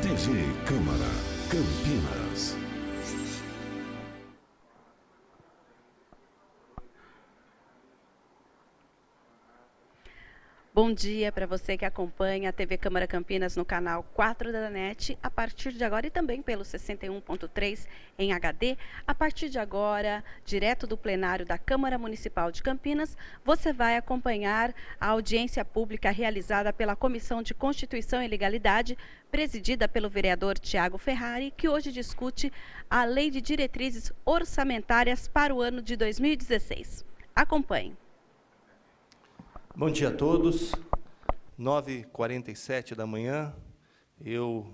TV Câmara Campinas. Bom dia para você que acompanha a TV Câmara Campinas no canal 4 da NET, a partir de agora, e também pelo 61.3 em HD. A partir de agora, direto do plenário da Câmara Municipal de Campinas, você vai acompanhar a audiência pública realizada pela Comissão de Constituição e Legalidade, presidida pelo vereador Tiago Ferrari, que hoje discute a Lei de Diretrizes Orçamentárias para o ano de 2016. Acompanhe. Bom dia a todos, 9h47 da manhã. Eu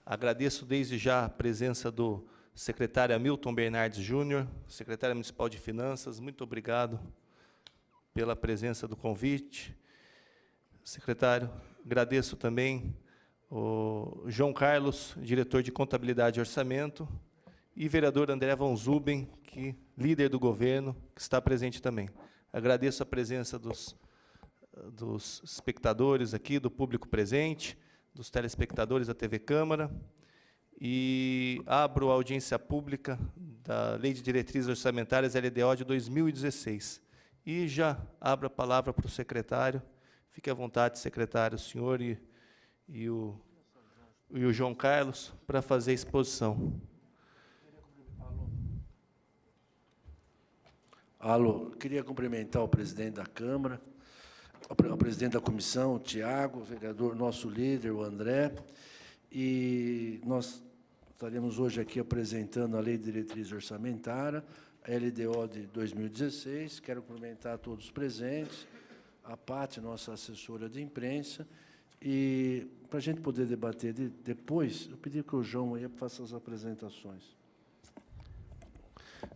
agradeço desde já a presença do secretário Hamilton Bernardes Júnior, secretário municipal de Finanças. Muito obrigado pela presença do convite. Secretário, agradeço também o João Carlos, diretor de Contabilidade e Orçamento, e vereador André Von Zuben, que líder do governo, que está presente também. Agradeço a presença dos espectadores aqui, do público presente, dos telespectadores da TV Câmara, e abro a audiência pública da Lei de Diretrizes Orçamentárias LDO de 2016. E já abro a palavra para o secretário. Fique à vontade, secretário, o senhor e o João Carlos, para fazer a exposição. Alô, queria cumprimentar o presidente da Câmara, o presidente da comissão, o Tiago, o vereador, nosso líder, o André, e nós estaremos hoje aqui apresentando a Lei de Diretriz Orçamentária, a LDO de 2016. Quero cumprimentar a todos os presentes, a Pati, nossa assessora de imprensa, e para a gente poder debater depois, eu pedi que o João aí faça as apresentações.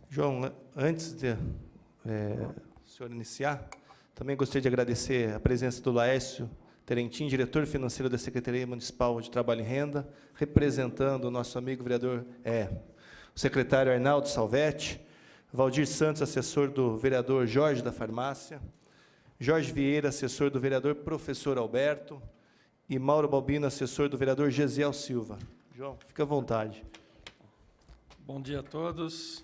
João, antes de o senhor iniciar, também gostaria de agradecer a presença do Laércio Terentin, diretor financeiro da Secretaria Municipal de Trabalho e Renda, representando o nosso amigo vereador, o secretário Arnaldo Salvetti, Valdir Santos, assessor do vereador Jorge da Farmácia, Jorge Vieira, assessor do vereador Professor Alberto, e Mauro Balbino, assessor do vereador Gesiel Silva. João, fica à vontade. Bom dia a todos.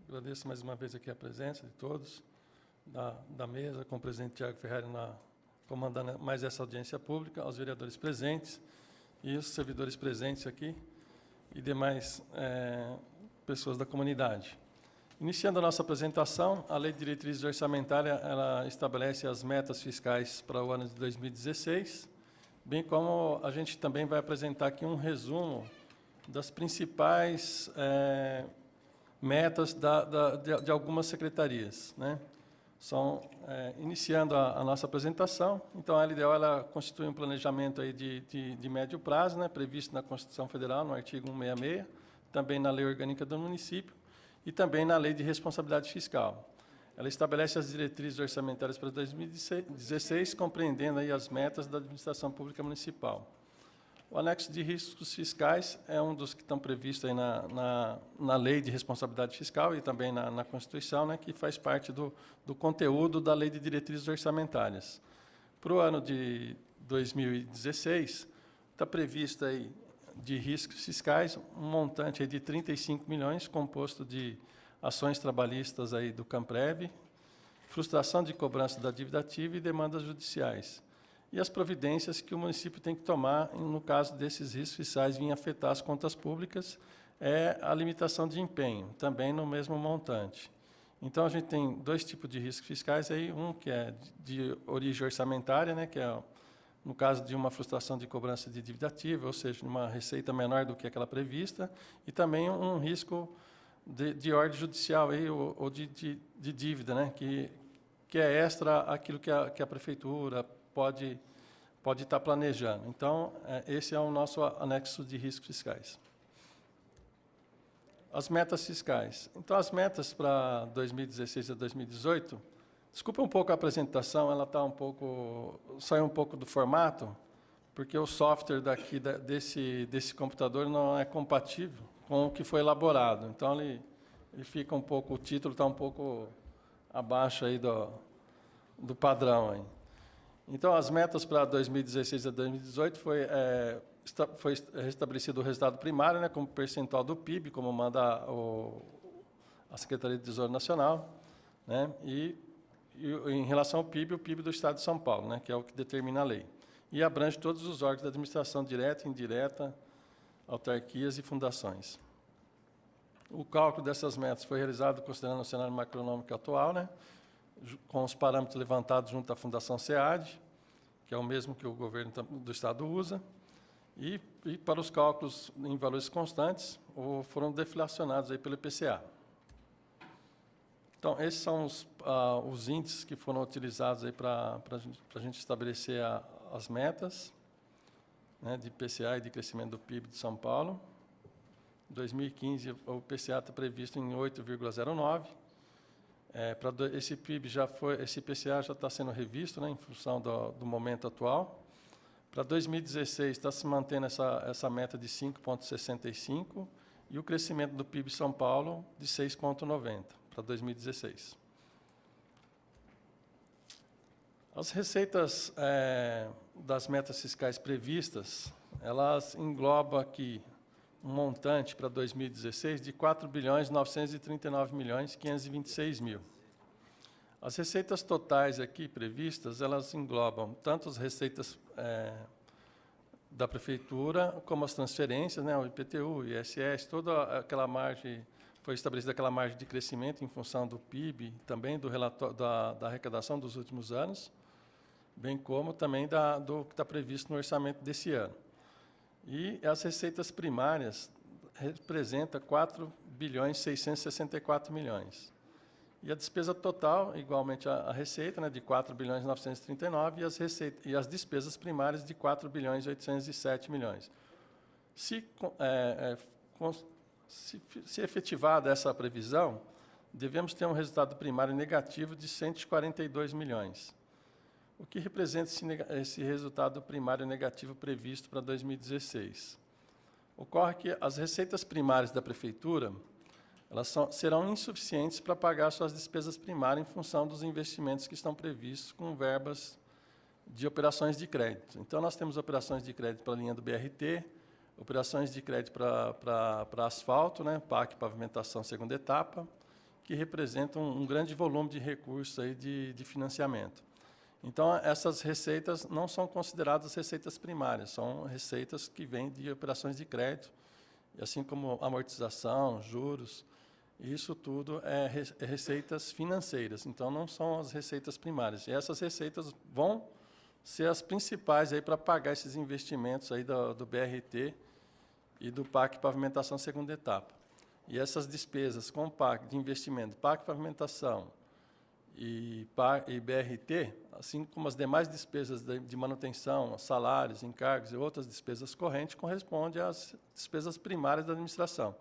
Agradeço mais uma vez aqui a presença de todos da mesa, com o presidente Tiago Ferrari comandando mais essa audiência pública, aos vereadores presentes e os servidores presentes aqui e demais pessoas da comunidade. Iniciando a nossa apresentação, a Lei de Diretrizes Orçamentárias ela estabelece as metas fiscais para o ano de 2016, bem como a gente também vai apresentar aqui um resumo das principais metas de algumas secretarias, né? Iniciando a nossa apresentação, então a LDO ela constitui um planejamento aí de médio prazo, né, previsto na Constituição Federal, no artigo 166, também na Lei Orgânica do Município e também na Lei de Responsabilidade Fiscal. Ela estabelece as diretrizes orçamentárias para 2016, compreendendo aí as metas da administração pública municipal. O anexo de riscos fiscais é um dos que estão previstos aí na Lei de Responsabilidade Fiscal e também na Constituição, né, que faz parte do conteúdo da Lei de Diretrizes Orçamentárias. Para o ano de 2016, está previsto aí, de riscos fiscais, um montante aí de 35 milhões, composto de ações trabalhistas aí do CAMPREV, frustração de cobrança da dívida ativa e demandas judiciais. E as providências que o município tem que tomar, no caso desses riscos fiscais virem afetar as contas públicas, é a limitação de empenho, também no mesmo montante. Então, a gente tem dois tipos de riscos fiscais, aí, um que é de origem orçamentária, né, que é, no caso de uma frustração de cobrança de dívida ativa, ou seja, uma receita menor do que aquela prevista, e também um risco de ordem judicial aí, ou de dívida, né, que é extra aquilo que a prefeitura pode estar planejando. Então, esse é o nosso anexo de riscos fiscais. As metas fiscais. Então, as metas para 2016 a 2018, desculpa um pouco a apresentação, ela está saiu um pouco do formato, porque o software desse computador não é compatível com o que foi elaborado. Então, ele fica um pouco, o título está um pouco abaixo aí do padrão aí. Então, as metas para 2016 a 2018 foi restabelecido o resultado primário, né, como percentual do PIB, como manda a Secretaria de Tesouro Nacional, né, e em relação ao PIB, o PIB do Estado de São Paulo, né, que é o que determina a lei. E abrange todos os órgãos da administração direta e indireta, autarquias e fundações. O cálculo dessas metas foi realizado considerando o cenário macroeconômico atual, né, com os parâmetros levantados junto à Fundação SEAD, que é o mesmo que o governo do Estado usa, e para os cálculos em valores constantes, foram deflacionados aí pelo IPCA. Então, esses são os índices que foram utilizados aí para a gente estabelecer as metas, né, de IPCA e de crescimento do PIB de São Paulo. Em 2015, o IPCA está previsto em 8,09. Esse IPCA já está sendo revisto, né, em função do momento atual. Para 2016, está se mantendo essa meta de 5,65 e o crescimento do PIB São Paulo de 6,90 para 2016. As receitas das metas fiscais previstas, elas englobam aqui um montante para 2016 de R$ 4.939.526.000. As receitas totais aqui previstas, elas englobam tanto as receitas da Prefeitura, como as transferências, né, o IPTU, o ISS, toda aquela margem, foi estabelecida aquela margem de crescimento em função do PIB, também do da arrecadação dos últimos anos, bem como também do que está previsto no orçamento desse ano. E as receitas primárias representam R$ 4.664.000.000. E a despesa total, igualmente a receita, né, de R$ 4.939.000.000 e as despesas primárias de R$ 4.807.000.000. Se efetivada essa previsão, devemos ter um resultado primário negativo de R$ 142 milhões. O que representa esse resultado primário negativo previsto para 2016? Ocorre que as receitas primárias da Prefeitura serão insuficientes para pagar suas despesas primárias em função dos investimentos que estão previstos com verbas de operações de crédito. Então, nós temos operações de crédito para a linha do BRT, operações de crédito para asfalto, né, PAC Pavimentação segunda etapa, que representam um grande volume de recursos aí de financiamento. Então, essas receitas não são consideradas receitas primárias, são receitas que vêm de operações de crédito, assim como amortização, juros, isso tudo é receitas financeiras, então não são as receitas primárias. E essas receitas vão ser as principais aí para pagar esses investimentos aí do BRT e do PAC Pavimentação segunda etapa. E essas despesas com PAC de investimento, PAC Pavimentação e BRT, assim como as demais despesas de manutenção, salários, encargos e outras despesas correntes, corresponde às despesas primárias da administração.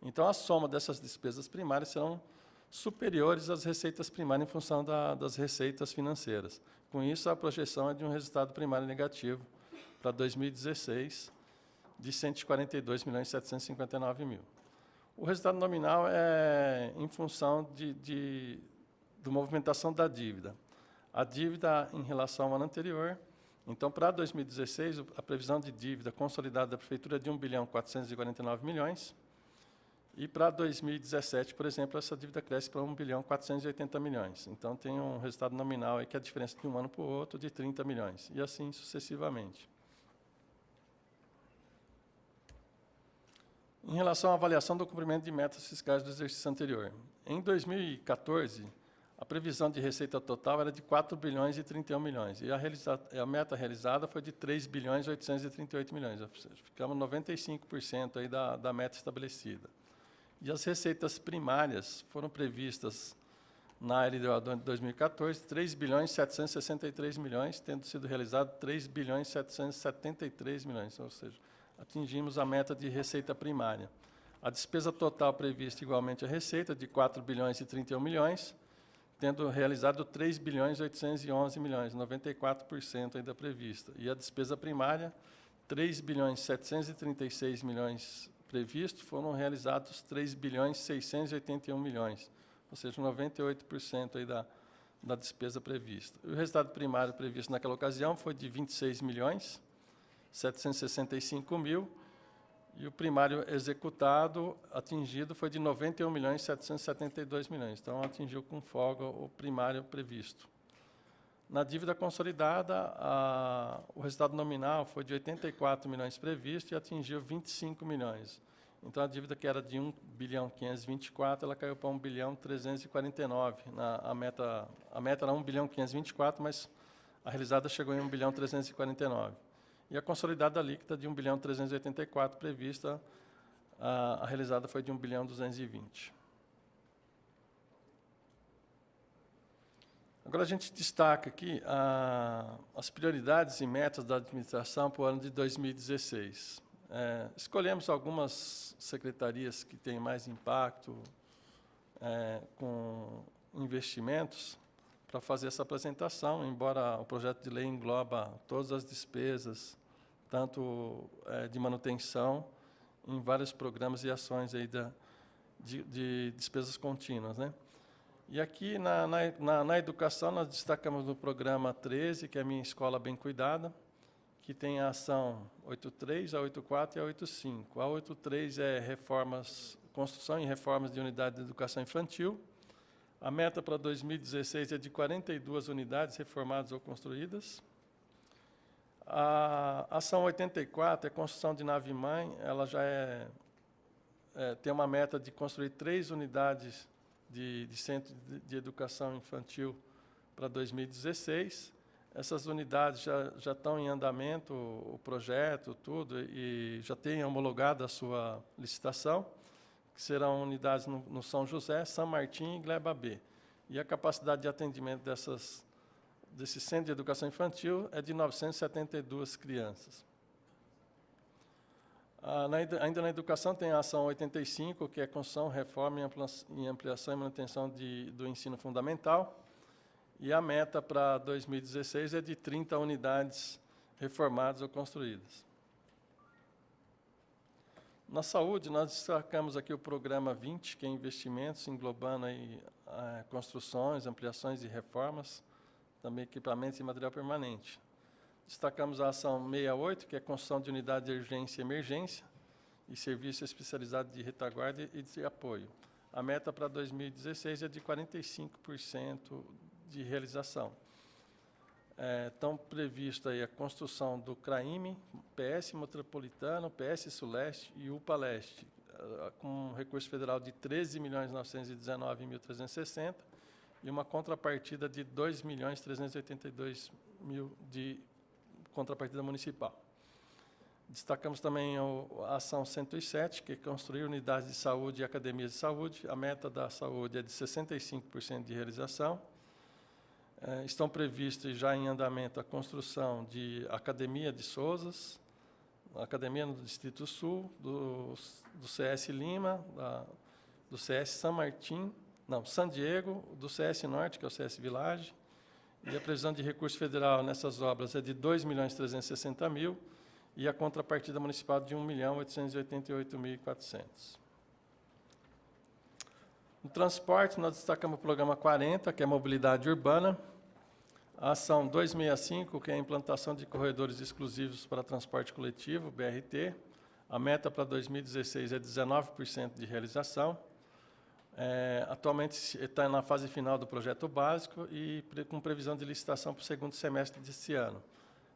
Então, a soma dessas despesas primárias serão superiores às receitas primárias em função das receitas financeiras. Com isso, a projeção é de um resultado primário negativo para 2016 de R$ 142.759.000. O resultado nominal é em função da movimentação da dívida. A dívida em relação ao ano anterior, então, para 2016, a previsão de dívida consolidada da Prefeitura é de R$ 1.449.000.000, e para 2017, por exemplo, essa dívida cresce para R$ 1.480.000.000. Então, tem um resultado nominal aí que é a diferença de um ano para o outro de 30 milhões, e assim sucessivamente. Em relação à avaliação do cumprimento de metas fiscais do exercício anterior, em 2014, a previsão de receita total era de R$ 4.031.000.000, e a meta realizada foi de R$ 3.838.000.000, ou seja, ficamos 95% aí da meta estabelecida. E as receitas primárias foram previstas na LDO de 2014, R$ 3.763.000.000, tendo sido realizado R$ 3.773.000.000, ou seja, atingimos a meta de receita primária. A despesa total prevista igualmente à receita, de R$ 4.031.000.000, tendo realizado R$ 3.811.000.000, 94% ainda prevista. E a despesa primária, R$ 3.736.000.000 previsto, foram realizados 3.681.000.000, ou seja, 98% aí da despesa prevista. E o resultado primário previsto naquela ocasião foi de 26.765.000, e o primário executado, atingido, foi de 91.772.000.000. Então, atingiu com folga o primário previsto. Na dívida consolidada, o resultado nominal foi de 84 milhões previsto e atingiu 25 milhões. Então, a dívida que era de 1.524, ela caiu para 1.349. A meta era 1.524, mas a realizada chegou em 1.349. E a consolidada líquida de 1.384 prevista, a realizada foi de 1.220. Agora a gente destaca aqui as prioridades e metas da administração para o ano de 2016. Escolhemos algumas secretarias que têm mais impacto com investimentos para fazer essa apresentação, embora o projeto de lei engloba todas as despesas, tanto de manutenção, em vários programas e ações aí de despesas contínuas, né? E aqui, na educação, nós destacamos no programa 13, que é a Minha Escola Bem Cuidada, que tem a ação 83, a 84 e a 85. A 83 é construção e reformas de unidades de educação infantil. A meta para 2016 é de 42 unidades reformadas ou construídas. A ação 84 é construção de nave-mãe, ela já tem uma meta de construir 3 unidades de centro de educação infantil para 2016. Essas unidades já estão em andamento, o projeto, tudo, e já tem homologada a sua licitação, que serão unidades no São José, São Martim e Gleba B. E a capacidade de atendimento desse centro de educação infantil é de 972 crianças. Ainda na educação tem a ação 85, que é construção, reforma e ampliação e manutenção do ensino fundamental. E a meta para 2016 é de 30 unidades reformadas ou construídas. Na saúde, nós destacamos aqui o programa 20, que é investimentos, englobando aí, construções, ampliações e reformas, também equipamentos e material permanente. Destacamos a ação 68, que é construção de unidade de urgência e emergência, e serviço especializado de retaguarda e de apoio. A meta para 2016 é de 45% de realização. Estão previstas aí a construção do CRAIME, PS Metropolitano, PS Suleste e UPA Leste, com um recurso federal de 13.919.360 e uma contrapartida de 2.382.000 de contrapartida municipal. Destacamos também a ação 107, que é construir unidades de saúde e academias de saúde. A meta da saúde é de 65% de realização. Estão previstos já em andamento a construção de Academia de Souzas, a Academia no Distrito Sul, do CS Lima, do CS San Diego, do CS Norte, que é o CS Village, e a previsão de recurso federal nessas obras é de 2.360.000 e a contrapartida municipal de 1.888.400. No transporte, nós destacamos o programa 40, que é mobilidade urbana, a ação 265, que é a implantação de corredores exclusivos para transporte coletivo, BRT. A meta para 2016 é 19% de realização. Atualmente está na fase final do projeto básico e com previsão de licitação para o segundo semestre deste ano.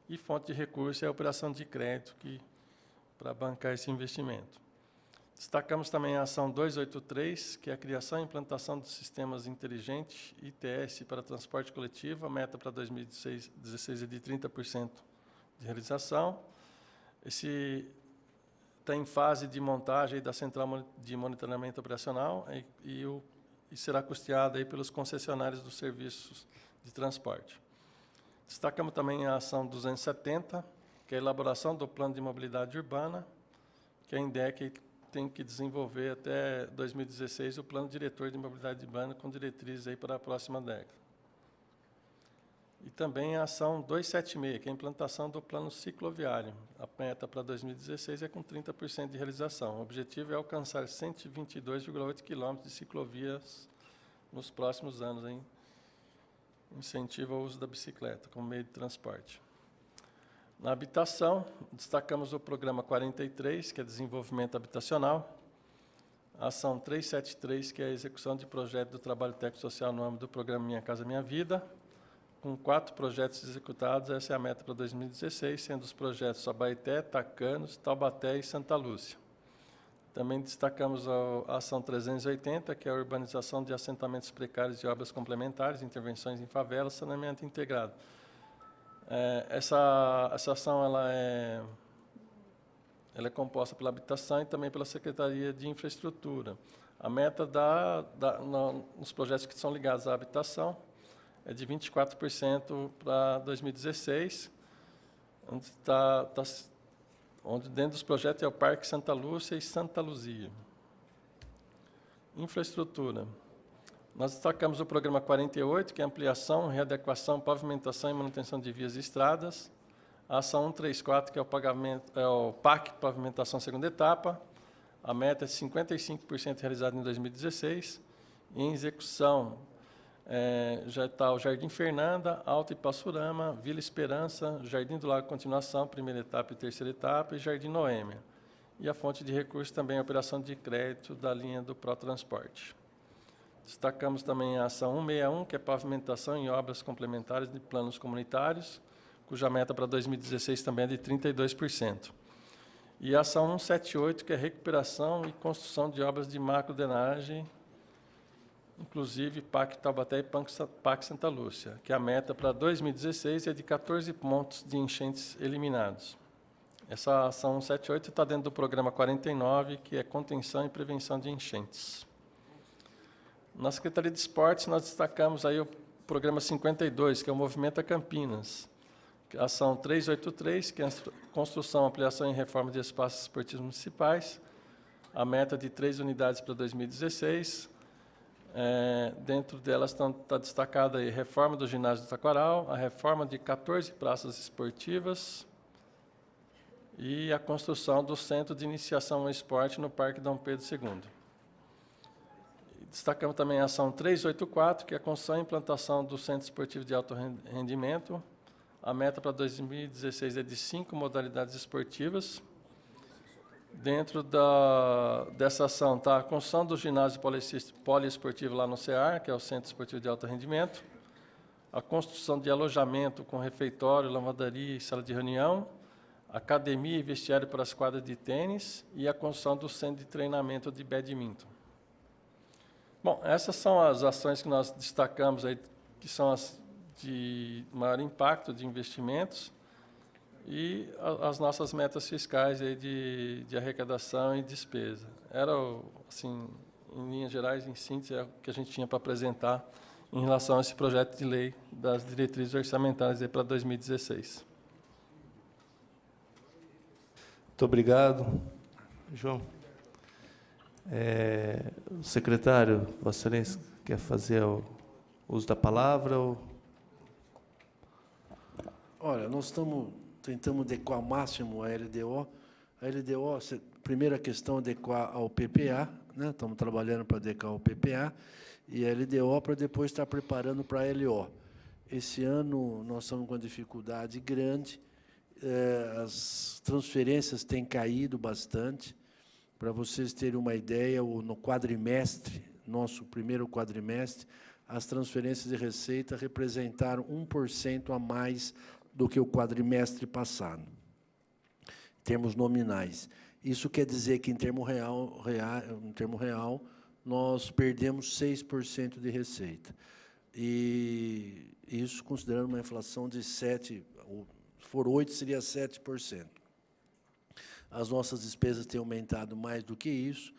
E fonte de recurso é a operação de crédito para bancar esse investimento. Destacamos também a ação 283, que é a criação e implantação de sistemas inteligentes ITS para transporte coletivo. A meta para 2016 é de 30% de realização. Esse está em fase de montagem da central de monitoramento operacional e será custeado aí pelos concessionários dos serviços de transporte. Destacamos também a ação 270, que é a elaboração do plano de mobilidade urbana, que a INDEC tem que desenvolver até 2016 o plano diretor de mobilidade urbana com diretrizes aí para a próxima década. E também a ação 276, que é a implantação do plano cicloviário. A meta para 2016 é com 30% de realização. O objetivo é alcançar 122,8 quilômetros de ciclovias nos próximos anos, hein? Incentiva o uso da bicicleta como meio de transporte. Na habitação, destacamos o programa 43, que é desenvolvimento habitacional, a ação 373, que é a execução de projeto do trabalho técnico social no âmbito do programa Minha Casa Minha Vida, com 4 projetos executados. Essa é a meta para 2016, sendo os projetos Abaeté, Tacanos, Taubaté e Santa Lúcia. Também destacamos a ação 380, que é a urbanização de assentamentos precários e obras complementares, intervenções em favelas, saneamento integrado. Essa ação ela é composta pela habitação e também pela Secretaria de Infraestrutura. A meta nos projetos que são ligados à habitação é de 24% para 2016, onde dentro dos projetos é o Parque Santa Lúcia e Santa Luzia. Infraestrutura. Nós destacamos o programa 48, que é ampliação, readequação, pavimentação e manutenção de vias e estradas. A ação 134, que é o PAC, pavimentação segunda etapa. A meta é de 55% realizada em 2016. E em execução, já está o Jardim Fernanda, Alto Ipassurama, Vila Esperança, Jardim do Lago Continuação, primeira etapa e terceira etapa, e Jardim Noêmia. E a fonte de recursos também é a operação de crédito da linha do Protransporte. Destacamos também a ação 161, que é pavimentação e obras complementares de planos comunitários, cuja meta para 2016 também é de 32%. E a ação 178, que é recuperação e construção de obras de macrodrenagem, inclusive PAC Taubaté e PAC Santa Lúcia, que a meta para 2016 é de 14 pontos de enchentes eliminados. Essa ação 178 está dentro do programa 49, que é contenção e prevenção de enchentes. Na Secretaria de Esportes, nós destacamos aí o programa 52, que é o Movimento Campinas. A ação 383, que é a construção, ampliação e reforma de espaços esportivos municipais. A meta de 3 unidades para 2016. Dentro delas está destacada aí a reforma do ginásio do Taquaral, a reforma de 14 praças esportivas e a construção do Centro de Iniciação ao Esporte no Parque Dom Pedro II. Destacamos também a ação 384, que é a construção e implantação do Centro Esportivo de Alto Rendimento. A meta para 2016 é de 5 modalidades esportivas. Dentro dessa ação está a construção do ginásio poliesportivo lá no CEAR, que é o Centro Esportivo de Alto Rendimento, a construção de alojamento com refeitório, lavandaria e sala de reunião, academia e vestiário para as quadras de tênis e a construção do centro de treinamento de badminton. Bom, essas são as ações que nós destacamos aí, que são as de maior impacto de investimentos, e as nossas metas fiscais aí de arrecadação e despesa. Era, assim, em linhas gerais, em síntese, é o que a gente tinha para apresentar em relação a esse projeto de lei das diretrizes orçamentárias aí para 2016. Muito obrigado, João. O secretário, Vossa Excelência, quer fazer o uso da palavra? Olha, nós tentamos adequar ao máximo a LDO. A LDO, primeira questão, adequar ao PPA, né? Estamos trabalhando para adequar ao PPA, e a LDO para depois estar preparando para a LO. Esse ano nós estamos com uma dificuldade grande, as transferências têm caído bastante. Para vocês terem uma ideia, no quadrimestre, nosso primeiro quadrimestre, as transferências de receita representaram 1% a mais do que o quadrimestre passado, em termos nominais. Isso quer dizer que, em termo real, nós perdemos 6% de receita. E isso considerando uma inflação de 7%, se for 8%, seria 7%. As nossas despesas têm aumentado mais do que isso,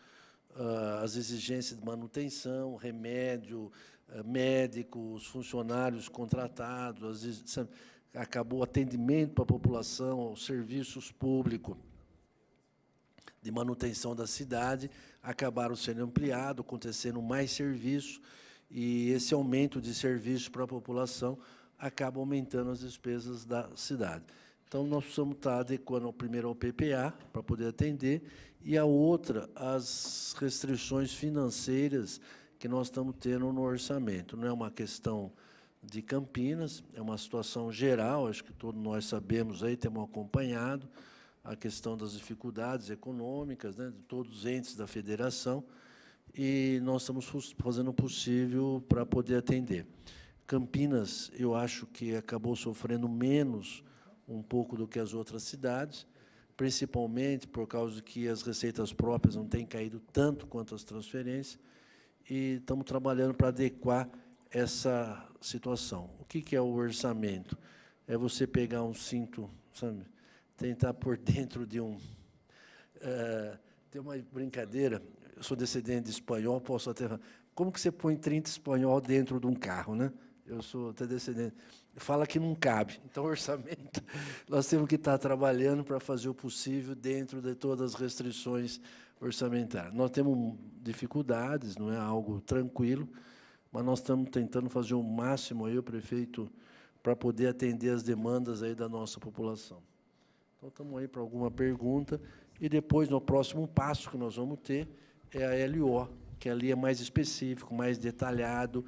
as exigências de manutenção, remédio, médicos, funcionários contratados, acabou o atendimento para a população, os serviços públicos de manutenção da cidade, acabaram sendo ampliados, acontecendo mais serviço, e esse aumento de serviço para a população acaba aumentando as despesas da cidade. Então, nós precisamos estar adequando, primeiro, ao PPA, para poder atender, e a outra, as restrições financeiras que nós estamos tendo no orçamento. Não é uma questão de Campinas, é uma situação geral, acho que todos nós sabemos, aí temos acompanhado a questão das dificuldades econômicas, né, de todos os entes da federação, e nós estamos fazendo o possível para poder atender. Campinas, eu acho que acabou sofrendo menos um pouco do que as outras cidades, principalmente por causa que as receitas próprias não têm caído tanto quanto as transferências, e estamos trabalhando para adequar essa situação. O que é o orçamento? É você pegar um cinto, sabe, tentar por dentro de um... tem uma brincadeira, eu sou descendente de espanhol, posso até... Como que você põe 30 espanhol dentro de um carro, né? Eu sou até descendente. Fala que não cabe. Então, orçamento, nós temos que estar trabalhando para fazer o possível dentro de todas as restrições orçamentárias. Nós temos dificuldades, não é algo tranquilo, mas nós estamos tentando fazer o máximo, aí, o prefeito, para poder atender as demandas aí da nossa população. Então, estamos aí para alguma pergunta, e depois, no próximo passo que nós vamos ter, é a LO, que ali é mais específico, mais detalhado,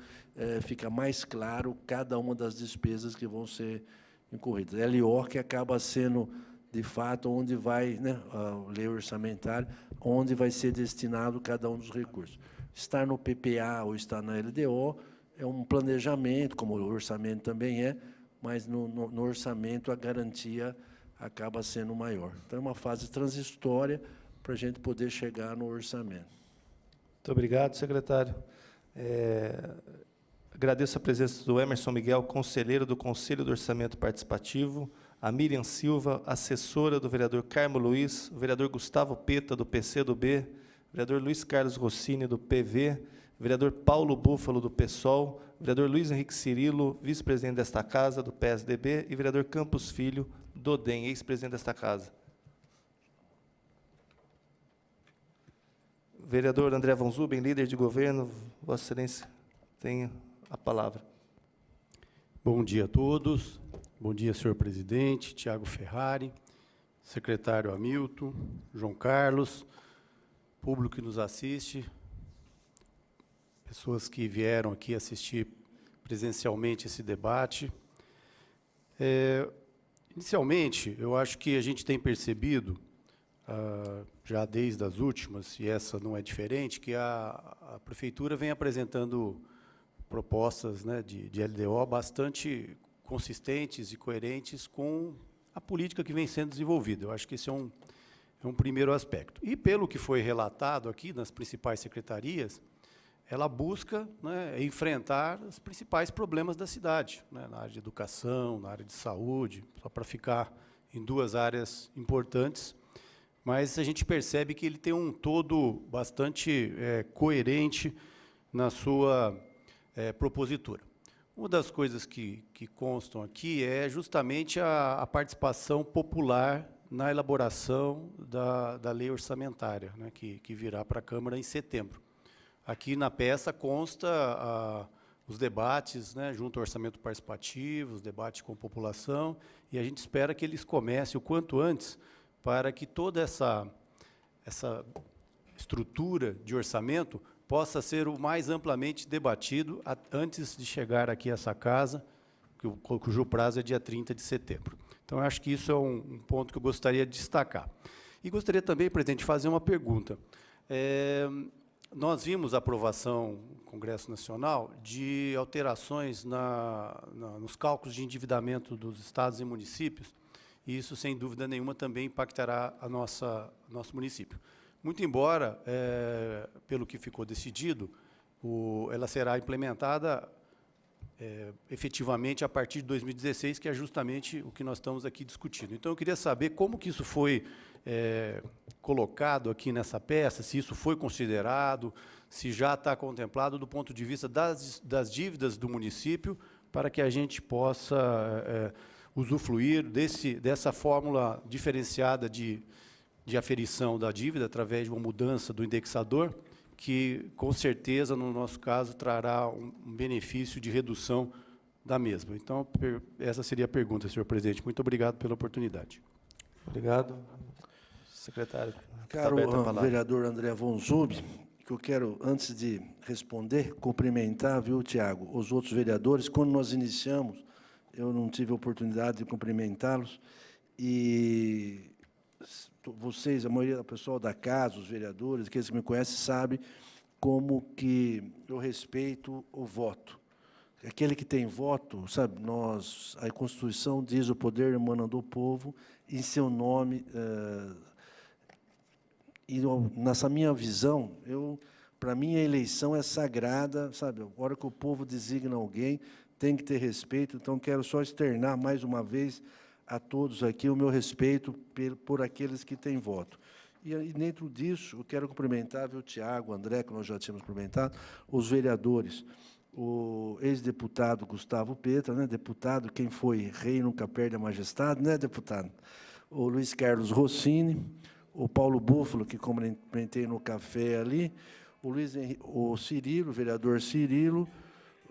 fica mais claro cada uma das despesas que vão ser incorridas. LO que acaba sendo, de fato, onde vai, né, a lei orçamentária, onde vai ser destinado cada um dos recursos. Estar no PPA ou estar na LDO é um planejamento, como o orçamento também é, mas no orçamento a garantia acaba sendo maior. Então, é uma fase transitória para a gente poder chegar no orçamento. Muito obrigado, secretário. Agradeço a presença do Emerson Miguel, conselheiro do Conselho do Orçamento Participativo, a Miriam Silva, assessora do vereador Carmo Luiz, o vereador Gustavo Peta, do PCdoB, o vereador Luiz Carlos Rossini, do PV, o vereador Paulo Búfalo, do PSOL, o vereador Luiz Henrique Cirilo, vice-presidente desta casa, do PSDB, e o vereador Campos Filho, do DEM, ex-presidente desta casa. Vereador André Von Zuben, líder de governo, Vossa Excelência, tenha a palavra. Bom dia a todos. Bom dia, senhor presidente, Tiago Ferrari, secretário Hamilton, João Carlos, público que nos assiste, pessoas que vieram aqui assistir presencialmente esse debate. Inicialmente, eu acho que a gente tem percebido, já desde as últimas, e essa não é diferente, que a Prefeitura vem apresentando propostas, né, de LDO bastante consistentes e coerentes com a política que vem sendo desenvolvida. Eu acho que esse é um primeiro aspecto. E, pelo que foi relatado aqui nas principais secretarias, ela busca, né, enfrentar os principais problemas da cidade, né, na área de educação, na área de saúde, só para ficar em duas áreas importantes, mas a gente percebe que ele tem um todo bastante coerente na sua propositura. Uma das coisas que constam aqui é justamente a participação popular na elaboração da lei orçamentária, né, que virá para a Câmara em setembro. Aqui na peça consta os debates, né, junto ao orçamento participativo, os debates com a população, e a gente espera que eles comecem o quanto antes, para que toda essa estrutura de orçamento possa ser o mais amplamente debatido antes de chegar aqui a essa casa, cujo prazo é dia 30 de setembro. Então, eu acho que isso é um ponto que eu gostaria de destacar. E gostaria também, presidente, de fazer uma pergunta. Nós vimos a aprovação no Congresso Nacional de alterações nos cálculos de endividamento dos estados e municípios, e isso, sem dúvida nenhuma, também impactará nosso município. Muito embora, pelo que ficou decidido, ela será implementada efetivamente a partir de 2016, que é justamente o que nós estamos aqui discutindo. Então, eu queria saber como que isso foi colocado aqui nessa peça, se isso foi considerado, se já está contemplado do ponto de vista das dívidas do município, para que a gente possa usufruir dessa fórmula diferenciada de aferição da dívida através de uma mudança do indexador, que, com certeza, no nosso caso, trará um benefício de redução da mesma. Então, essa seria a pergunta, senhor presidente. Muito obrigado pela oportunidade. Obrigado. Secretário. Caro aberta a palavra. vereador André Von Zub, que eu quero, antes de responder, cumprimentar, viu, Tiago, os outros vereadores. Quando nós iniciamos, eu não tive a oportunidade de cumprimentá-los, e vocês, a maioria do pessoal da casa, os vereadores, aqueles que me conhecem, sabem como que eu respeito o voto. Aquele que tem voto, sabe, a Constituição diz: o poder emana do povo, em seu nome. E nessa minha visão, para mim a eleição é sagrada, sabe? A hora que o povo designa alguém, tem que ter respeito. Então, quero só externar mais uma vez a todos aqui o meu respeito por aqueles que têm voto. E dentro disso, eu quero cumprimentar, viu, o Tiago, o André, que nós já tínhamos cumprimentado, os vereadores, o ex-deputado Gustavo Petra, né, deputado, quem foi rei nunca perde a majestade, né, deputado? O Luiz Carlos Rossini, o Paulo Búfalo, que cumprimentei no café ali, o Cirilo, o vereador Cirilo,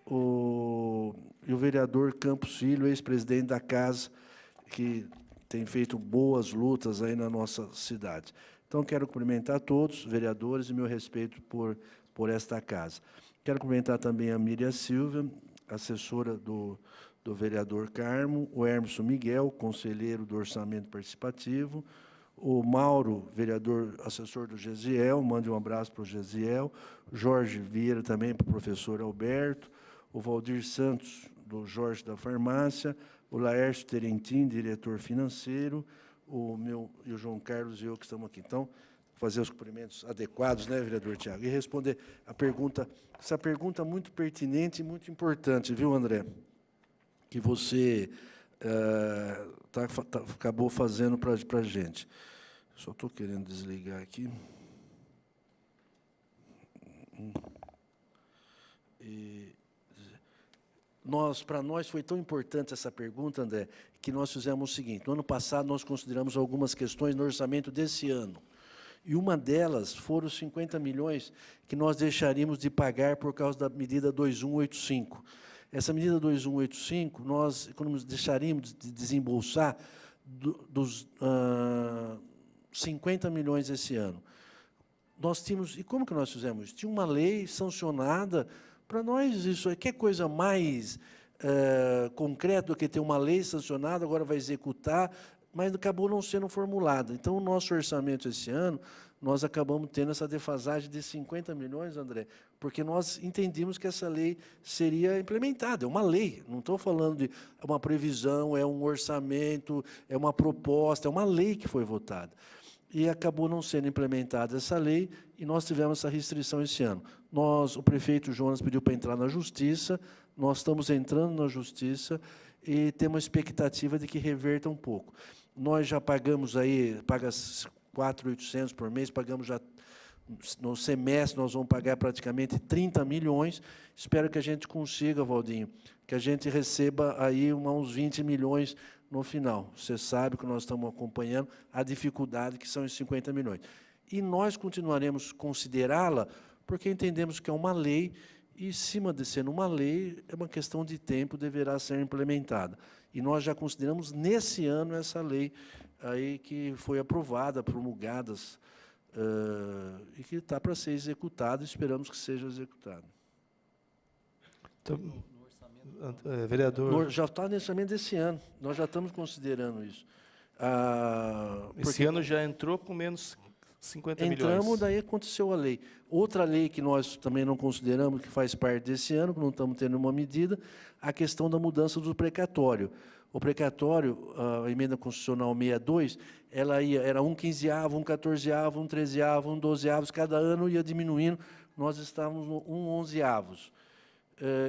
e o vereador Campos Filho, ex-presidente da casa, que tem feito boas lutas aí na nossa cidade. Então, quero cumprimentar todos os vereadores e meu respeito por esta casa. Quero cumprimentar também a Miriam Silva, assessora do vereador Carmo, o Hermeson Miguel, conselheiro do Orçamento Participativo, o Mauro, vereador, assessor do Gesiel, mande um abraço para o Gesiel, Jorge Vieira também para o professor Alberto, o Valdir Santos, do Jorge da Farmácia, o Laércio Terentin, diretor financeiro, e o João Carlos e eu que estamos aqui. Então, fazer os cumprimentos adequados, né, vereador Tiago? E responder a pergunta, essa pergunta muito pertinente e muito importante, viu, André? Que você acabou fazendo para a gente. Só estou querendo desligar aqui. Para nós foi tão importante essa pergunta, André, que nós fizemos o seguinte: no ano passado nós consideramos algumas questões no orçamento desse ano. E uma delas foram os 50 milhões que nós deixaríamos de pagar por causa da medida 2185. Essa medida 2185, nós deixaríamos de desembolsar dos 50 milhões esse ano. Nós tínhamos, e como que nós fizemos isso? Tinha uma lei sancionada. Para nós, isso aqui é coisa mais concreta do que ter uma lei sancionada, agora vai executar, mas acabou não sendo formulada. Então, o nosso orçamento esse ano, nós acabamos tendo essa defasagem de 50 milhões, André, porque nós entendíamos que essa lei seria implementada. É uma lei, não estou falando de uma previsão, é um orçamento, é uma proposta, é uma lei que foi votada. E acabou não sendo implementada essa lei, e nós tivemos essa restrição esse ano. O prefeito Jonas pediu para entrar na Justiça, nós estamos entrando na Justiça e temos a expectativa de que reverta um pouco. Nós já pagamos aí, paga 4.800 por mês, pagamos já, no semestre, nós vamos pagar praticamente 30 milhões. Espero que a gente consiga, Valdinho, que a gente receba aí uns 20 milhões no final. Você sabe que nós estamos acompanhando a dificuldade que são os 50 milhões. E nós continuaremos considerá-la porque entendemos que é uma lei e, em cima de sendo uma lei, é uma questão de tempo, deverá ser implementada. E nós já consideramos, nesse ano, essa lei aí que foi aprovada, promulgada, e que está para ser executada, esperamos que seja executada. Então, vereador... Já está no orçamento desse ano, nós já estamos considerando isso. Esse ano já entrou com menos 50 milhões. Entramos, daí aconteceu a lei. Outra lei que nós também não consideramos, que faz parte desse ano, que não estamos tendo uma medida, a questão da mudança do precatório. O precatório, a emenda constitucional 62, era um quinzeavo, um 14avo, um 13avo, um 12avos, cada ano ia diminuindo, nós estávamos no 11avos.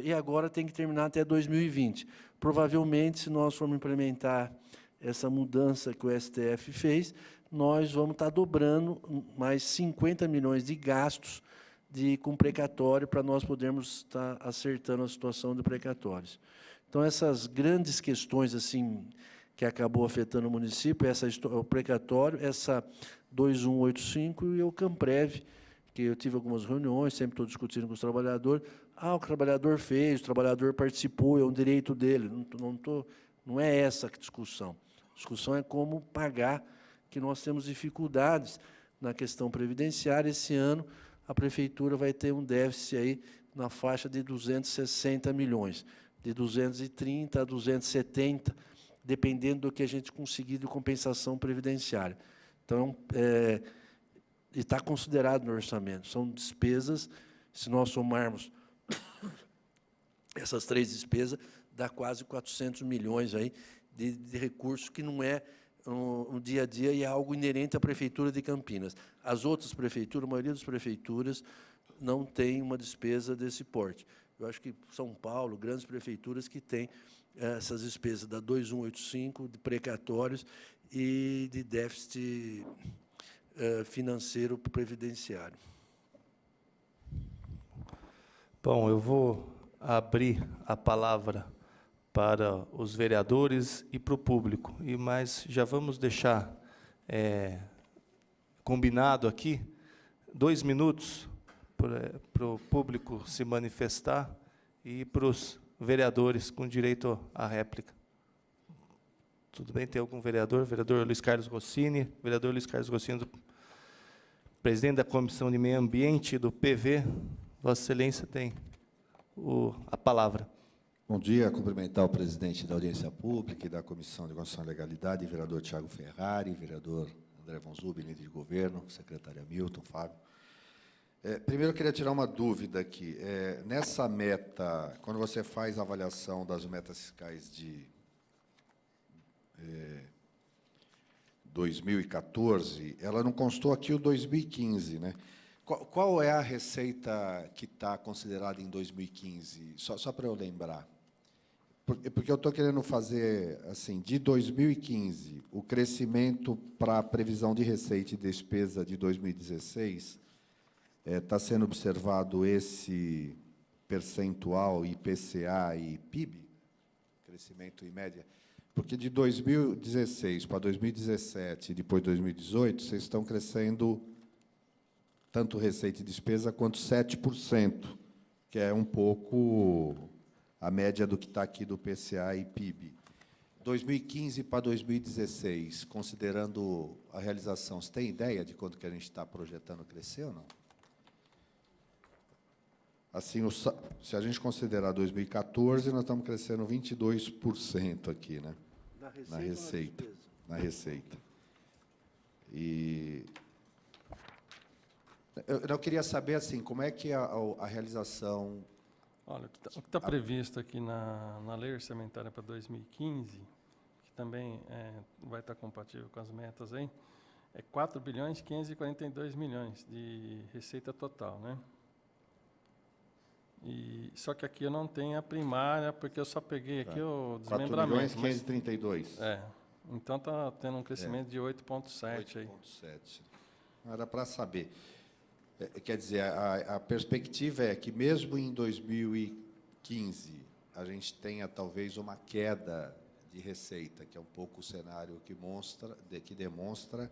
E agora tem que terminar até 2020. Provavelmente, se nós formos implementar essa mudança que o STF fez, nós vamos estar dobrando mais 50 milhões de gastos com precatório para nós podermos estar acertando a situação de precatórios. Então, essas grandes questões assim que acabou afetando o município, o precatório, essa 2185 e o Camprev, que eu tive algumas reuniões, sempre estou discutindo com os trabalhadores, o trabalhador fez, o trabalhador participou, é um direito dele. Não é essa a discussão. A discussão é como pagar, que nós temos dificuldades na questão previdenciária. Esse ano, a Prefeitura vai ter um déficit aí na faixa de 260 milhões, de 230 a 270, dependendo do que a gente conseguir de compensação previdenciária. Então, está considerado no orçamento. São despesas, se nós somarmos essas 3 despesas, dá quase 400 milhões aí de recursos, que não é um dia a dia e é algo inerente à Prefeitura de Campinas. As outras prefeituras, a maioria das prefeituras, não tem uma despesa desse porte. Eu acho que São Paulo, grandes prefeituras que têm essas despesas da 2185, de precatórios e de déficit financeiro previdenciário. Bom, eu vou abrir a palavra para os vereadores e para o público, mas já vamos deixar combinado aqui 2 minutos para o público se manifestar e para os vereadores com direito à réplica. Tudo bem? Tem algum vereador? Vereador Luiz Carlos Rossini. Vereador Luiz Carlos Rossini, presidente da Comissão de Meio Ambiente do PV. Vossa Excelência tem a palavra. Bom dia, cumprimentar o presidente da Audiência Pública e da Comissão de Constituição e Legalidade, vereador Tiago Ferrari, vereador André Von Zubi, líder de governo, secretário Hamilton, Fábio. Primeiro, eu queria tirar uma dúvida aqui. Nessa meta, quando você faz a avaliação das metas fiscais de 2014, ela não constou aqui o 2015, né? Qual é a receita que está considerada em 2015? Só para eu lembrar. Porque eu estou querendo fazer, assim, de 2015, o crescimento para a previsão de receita e despesa de 2016, está sendo observado esse percentual IPCA e PIB, crescimento em média, porque de 2016 para 2017 e depois 2018, vocês estão crescendo tanto receita e despesa quanto 7%, que é um pouco a média do que está aqui do PCA e PIB. 2015 para 2016, considerando a realização, você tem ideia de quanto que a gente está projetando crescer ou não? Assim, se a gente considerar 2014, nós estamos crescendo 22% aqui, né? Na receita. E eu queria saber, assim, como é que a realização... Olha, o que está previsto aqui na Lei Orçamentária para 2015, que também vai estar compatível com as metas aí, é 4.542 bilhões de receita total, né? Só que aqui eu não tenho a primária, porque eu só peguei aqui o desmembramento. 4.532. Então está tendo um crescimento de 8,7 aí. 8,7. Era para saber. Quer dizer, a perspectiva é que, mesmo em 2015, a gente tenha, talvez, uma queda de receita, que é um pouco o cenário que demonstra.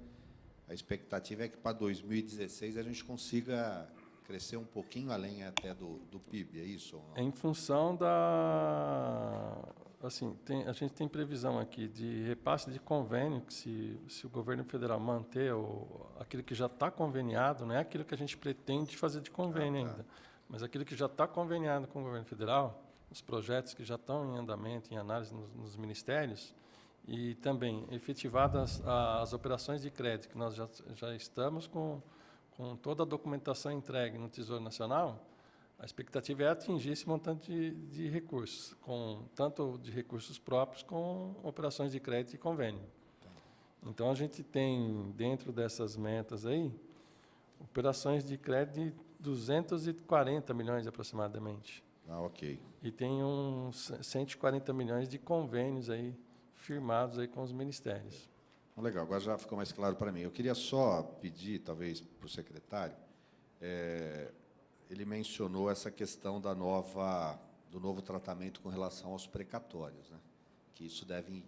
A expectativa é que, para 2016, a gente consiga crescer um pouquinho além até do PIB, é isso? Ou não? Em função da... Assim, a gente tem previsão aqui de repasse de convênio, que se o governo federal manter aquilo que já está conveniado, não é aquilo que a gente pretende fazer de convênio ainda, mas aquilo que já está conveniado com o governo federal, os projetos que já estão em andamento, em análise nos ministérios, e também efetivadas as operações de crédito, que nós já estamos com toda a documentação entregue no Tesouro Nacional. A expectativa é atingir esse montante de recursos, tanto de recursos próprios, com operações de crédito e convênio. Então, a gente tem, dentro dessas metas aí, operações de crédito de 240 milhões aproximadamente. Ok. E tem uns 140 milhões de convênios aí, firmados aí com os ministérios. Legal, agora já ficou mais claro para mim. Eu queria só pedir, talvez, para o secretário, ele mencionou essa questão do novo tratamento com relação aos precatórios, né? Que isso deve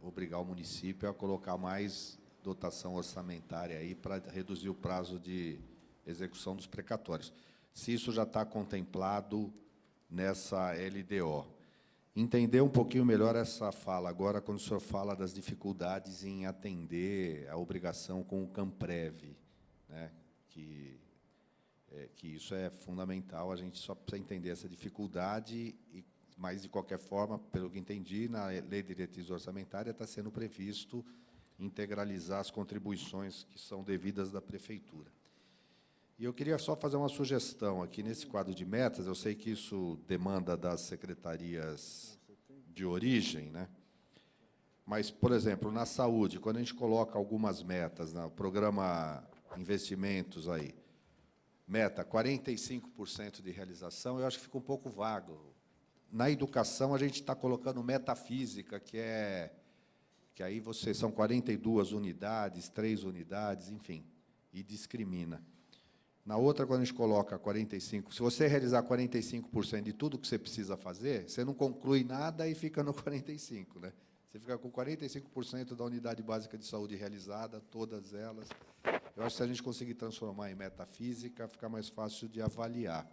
obrigar o município a colocar mais dotação orçamentária aí para reduzir o prazo de execução dos precatórios. Se isso já está contemplado nessa LDO. Entender um pouquinho melhor essa fala agora, quando o senhor fala das dificuldades em atender a obrigação com o CAMPREV, né? Que isso é fundamental, a gente só precisa entender essa dificuldade, mas, de qualquer forma, pelo que entendi, na Lei de Diretriz Orçamentária está sendo previsto integralizar as contribuições que são devidas da Prefeitura. E eu queria só fazer uma sugestão aqui nesse quadro de metas. Eu sei que isso demanda das secretarias de origem, né? Mas, por exemplo, na saúde, quando a gente coloca algumas metas no programa investimentos aí, meta 45% de realização, eu acho que fica um pouco vago. Na educação, a gente está colocando meta física, que aí são 42 unidades, 3 unidades, enfim, e discrimina. Na outra, quando a gente coloca 45%, se você realizar 45% de tudo que você precisa fazer, você não conclui nada e fica no 45%, né? Você fica com 45% da unidade básica de saúde realizada, todas elas. Eu acho que se a gente conseguir transformar em meta física, fica mais fácil de avaliar.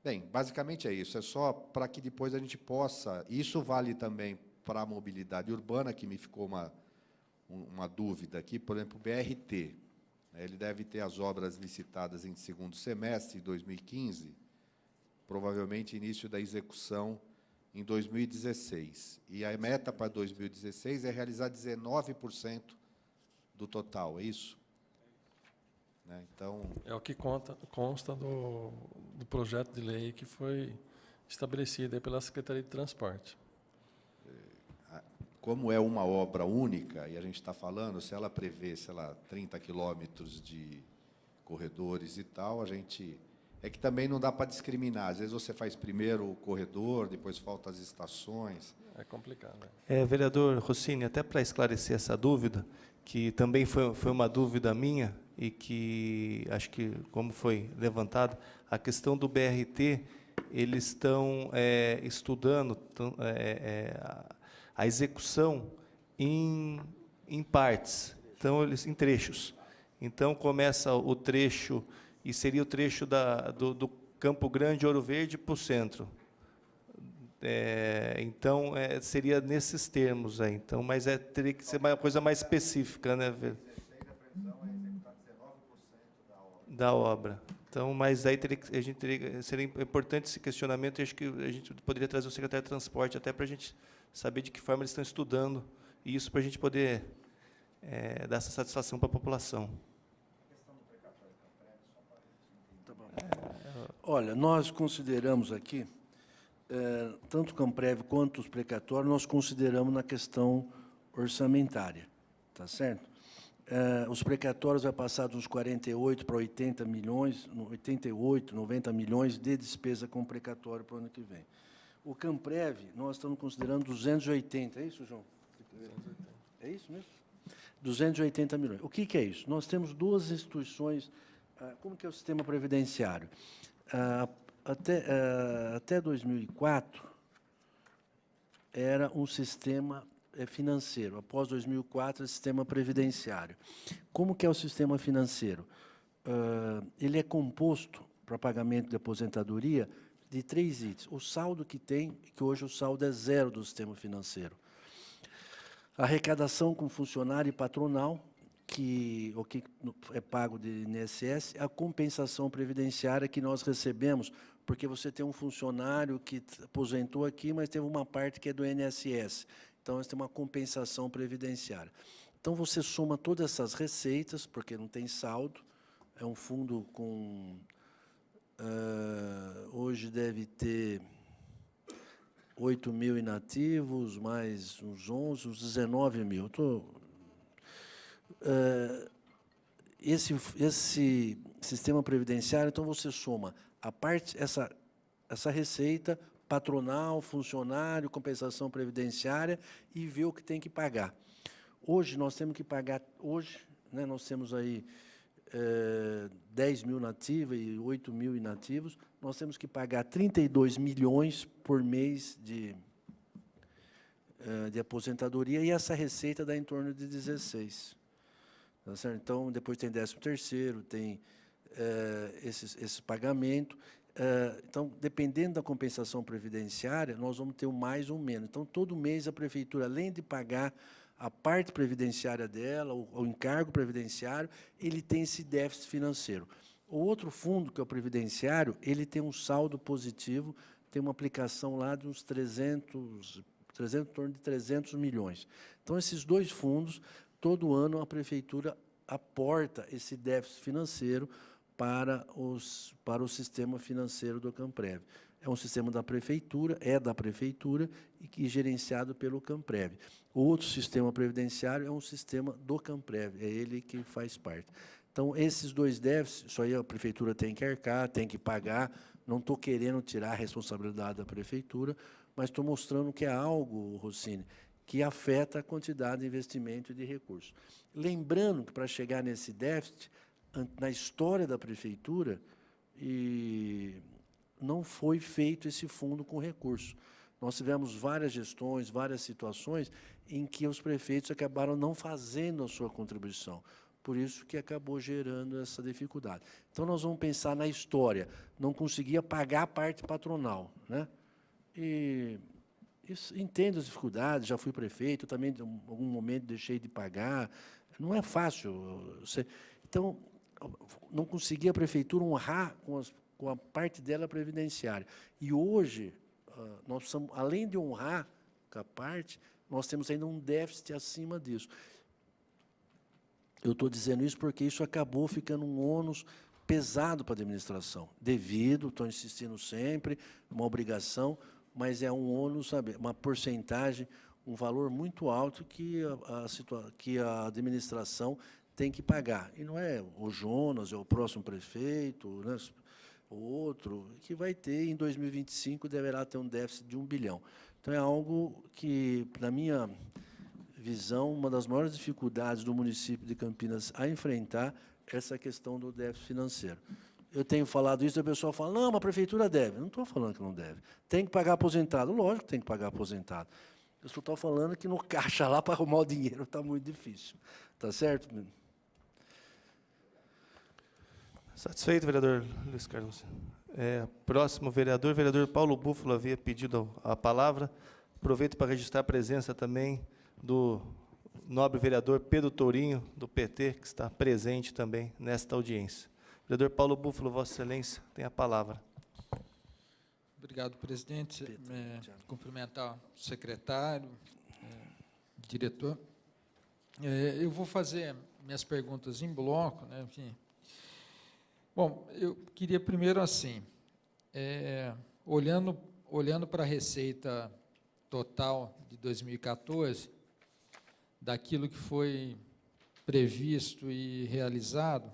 Bem, basicamente é isso. É só para que depois a gente possa... Isso vale também para a mobilidade urbana, que me ficou uma dúvida aqui, por exemplo, o BRT. Ele deve ter as obras licitadas em segundo semestre de 2015, provavelmente início da execução em 2016. E a meta para 2016 é realizar 19% do total, é isso? Né? Então, É o que consta do projeto de lei que foi estabelecido aí pela Secretaria de Transporte. como é uma obra única, e a gente está falando, se ela prevê, sei lá, 30 quilômetros de corredores e tal, a gente... É que também não dá para discriminar. Às vezes você faz primeiro o corredor, depois faltam as estações. É complicado, né? Vereador Rossini, até para esclarecer essa dúvida, que também foi uma dúvida minha, e que acho que, como foi levantado, a questão do BRT, eles estão estudando a execução em partes, então, em trechos. Então, começa o trecho, e seria o trecho do Campo Grande, Ouro Verde, para o centro. Então, seria nesses termos aí. Então, mas teria que ser uma coisa mais específica, né, velho? Da obra. Então, mas aí seria importante esse questionamento, e acho que a gente poderia trazer o secretário de Transporte até para a gente saber de que forma eles estão estudando isso, para a gente poder dar essa satisfação para a população. Olha, nós consideramos aqui, tanto o CAMPREV quanto os precatórios, nós consideramos na questão orçamentária, tá certo? Os precatórios vai passar dos 48 para 80 milhões, 88, 90 milhões de despesa com precatório para o ano que vem. O CAMPREV, nós estamos considerando 280, é isso, João? 280. É isso mesmo? 280 milhões. O que é isso? Nós temos duas instituições. Como que é o sistema previdenciário? Até 2004, era um sistema financeiro. Após 2004, é sistema previdenciário. Como que é o sistema financeiro? Ele é composto, para pagamento de aposentadoria, de 3 itens. O saldo que tem, que hoje o saldo é 0 do sistema financeiro. A arrecadação com funcionário e patronal, o que é pago de INSS, a compensação previdenciária que nós recebemos, porque você tem um funcionário que aposentou aqui, mas teve uma parte que é do INSS. Então, nós temos uma compensação previdenciária. Então, você soma todas essas receitas, porque não tem saldo, é um fundo com... hoje deve ter 8 mil inativos, mais uns 11, uns 19 mil. Esse sistema previdenciário, então, você soma a parte, essa receita patronal, funcionário, compensação previdenciária, e vê o que tem que pagar. Hoje, nós temos que pagar, né, nós temos aí 10 mil nativos e 8 mil inativos, nós temos que pagar 32 milhões por mês de aposentadoria, e essa receita dá em torno de 16. Tá certo? Então, depois tem 13º, tem esse pagamento. Então, dependendo da compensação previdenciária, nós vamos ter um mais ou menos. Então, todo mês a prefeitura, além de pagar a parte previdenciária dela, o encargo previdenciário, ele tem esse déficit financeiro. O outro fundo, que é o previdenciário, ele tem um saldo positivo, tem uma aplicação lá de uns 300, em torno de 300 milhões. Então, esses dois fundos, todo ano a prefeitura aporta esse déficit financeiro para o sistema financeiro do Camprev. É um sistema da prefeitura e gerenciado pelo Camprev. O outro sistema previdenciário é um sistema do Camprev, é ele que faz parte. Então, esses dois déficits, isso aí a prefeitura tem que arcar, tem que pagar. Não estou querendo tirar a responsabilidade da prefeitura, mas estou mostrando que é algo, Rossini, que afeta a quantidade de investimento e de recursos. Lembrando que, para chegar nesse déficit, na história da prefeitura, não foi feito esse fundo com recurso. Nós tivemos várias gestões, várias situações em que os prefeitos acabaram não fazendo a sua contribuição. Por isso que acabou gerando essa dificuldade. Então, nós vamos pensar na história. Não conseguia pagar a parte patronal, né? E entendo as dificuldades, já fui prefeito, também, em algum momento, deixei de pagar. Não é fácil. Então, não conseguia a prefeitura honrar com a parte dela previdenciária. E hoje, nós precisamos, além de honrar com a parte, nós temos ainda um déficit acima disso. Eu estou dizendo isso porque isso acabou ficando um ônus pesado para a administração. Devido, estou insistindo sempre, uma obrigação, mas é um ônus, sabe, uma porcentagem, um valor muito alto que a administração tem que pagar. E não é o Jonas, é o próximo prefeito, né, o outro, que vai ter, em 2025, deverá ter um déficit de 1 bilhão. Então, é algo que, na minha visão, uma das maiores dificuldades do município de Campinas a enfrentar é essa questão do déficit financeiro. Eu tenho falado isso, a pessoa fala, não, mas a prefeitura deve. Eu não estou falando que não deve. Tem que pagar aposentado. Lógico que tem que pagar aposentado. Eu só estou falando que no caixa lá, para arrumar o dinheiro, está muito difícil. Está certo? Satisfeito, vereador Luiz Carlos. Próximo vereador Paulo Búfalo havia pedido a palavra. Aproveito para registrar a presença também do nobre vereador Pedro Tourinho, do PT, que está presente também nesta audiência. Vereador Paulo Búfalo, Vossa Excelência, tem a palavra. Obrigado, presidente. Cumprimentar o secretário, diretor. Eu vou fazer minhas perguntas em bloco, né? Enfim. Bom, eu queria primeiro, assim, olhando para a receita total de 2014, daquilo que foi previsto e realizado,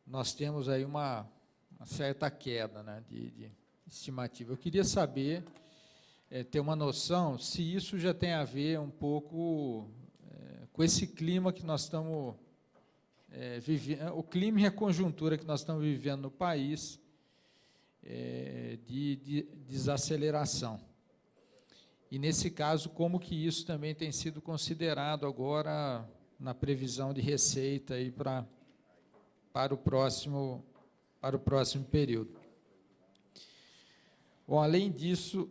nós temos aí uma certa queda, né, de estimativa. Eu queria saber, ter uma noção, se isso já tem a ver um pouco com esse clima que nós estamos vivendo, o clima e a conjuntura que nós estamos vivendo no país, de desaceleração. E, nesse caso, como que isso também tem sido considerado agora na previsão de receita aí para o próximo período. Bom, além disso,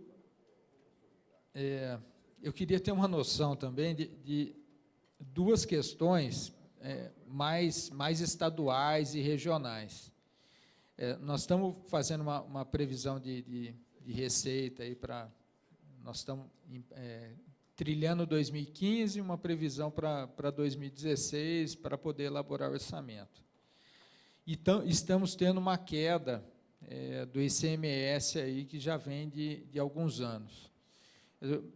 eu queria ter uma noção também de duas questões mais estaduais e regionais. Nós estamos fazendo uma previsão de receita aí para... Nós estamos trilhando 2015, uma previsão para 2016, para poder elaborar o orçamento. Então, estamos tendo uma queda do ICMS aí, que já vem de alguns anos. Eu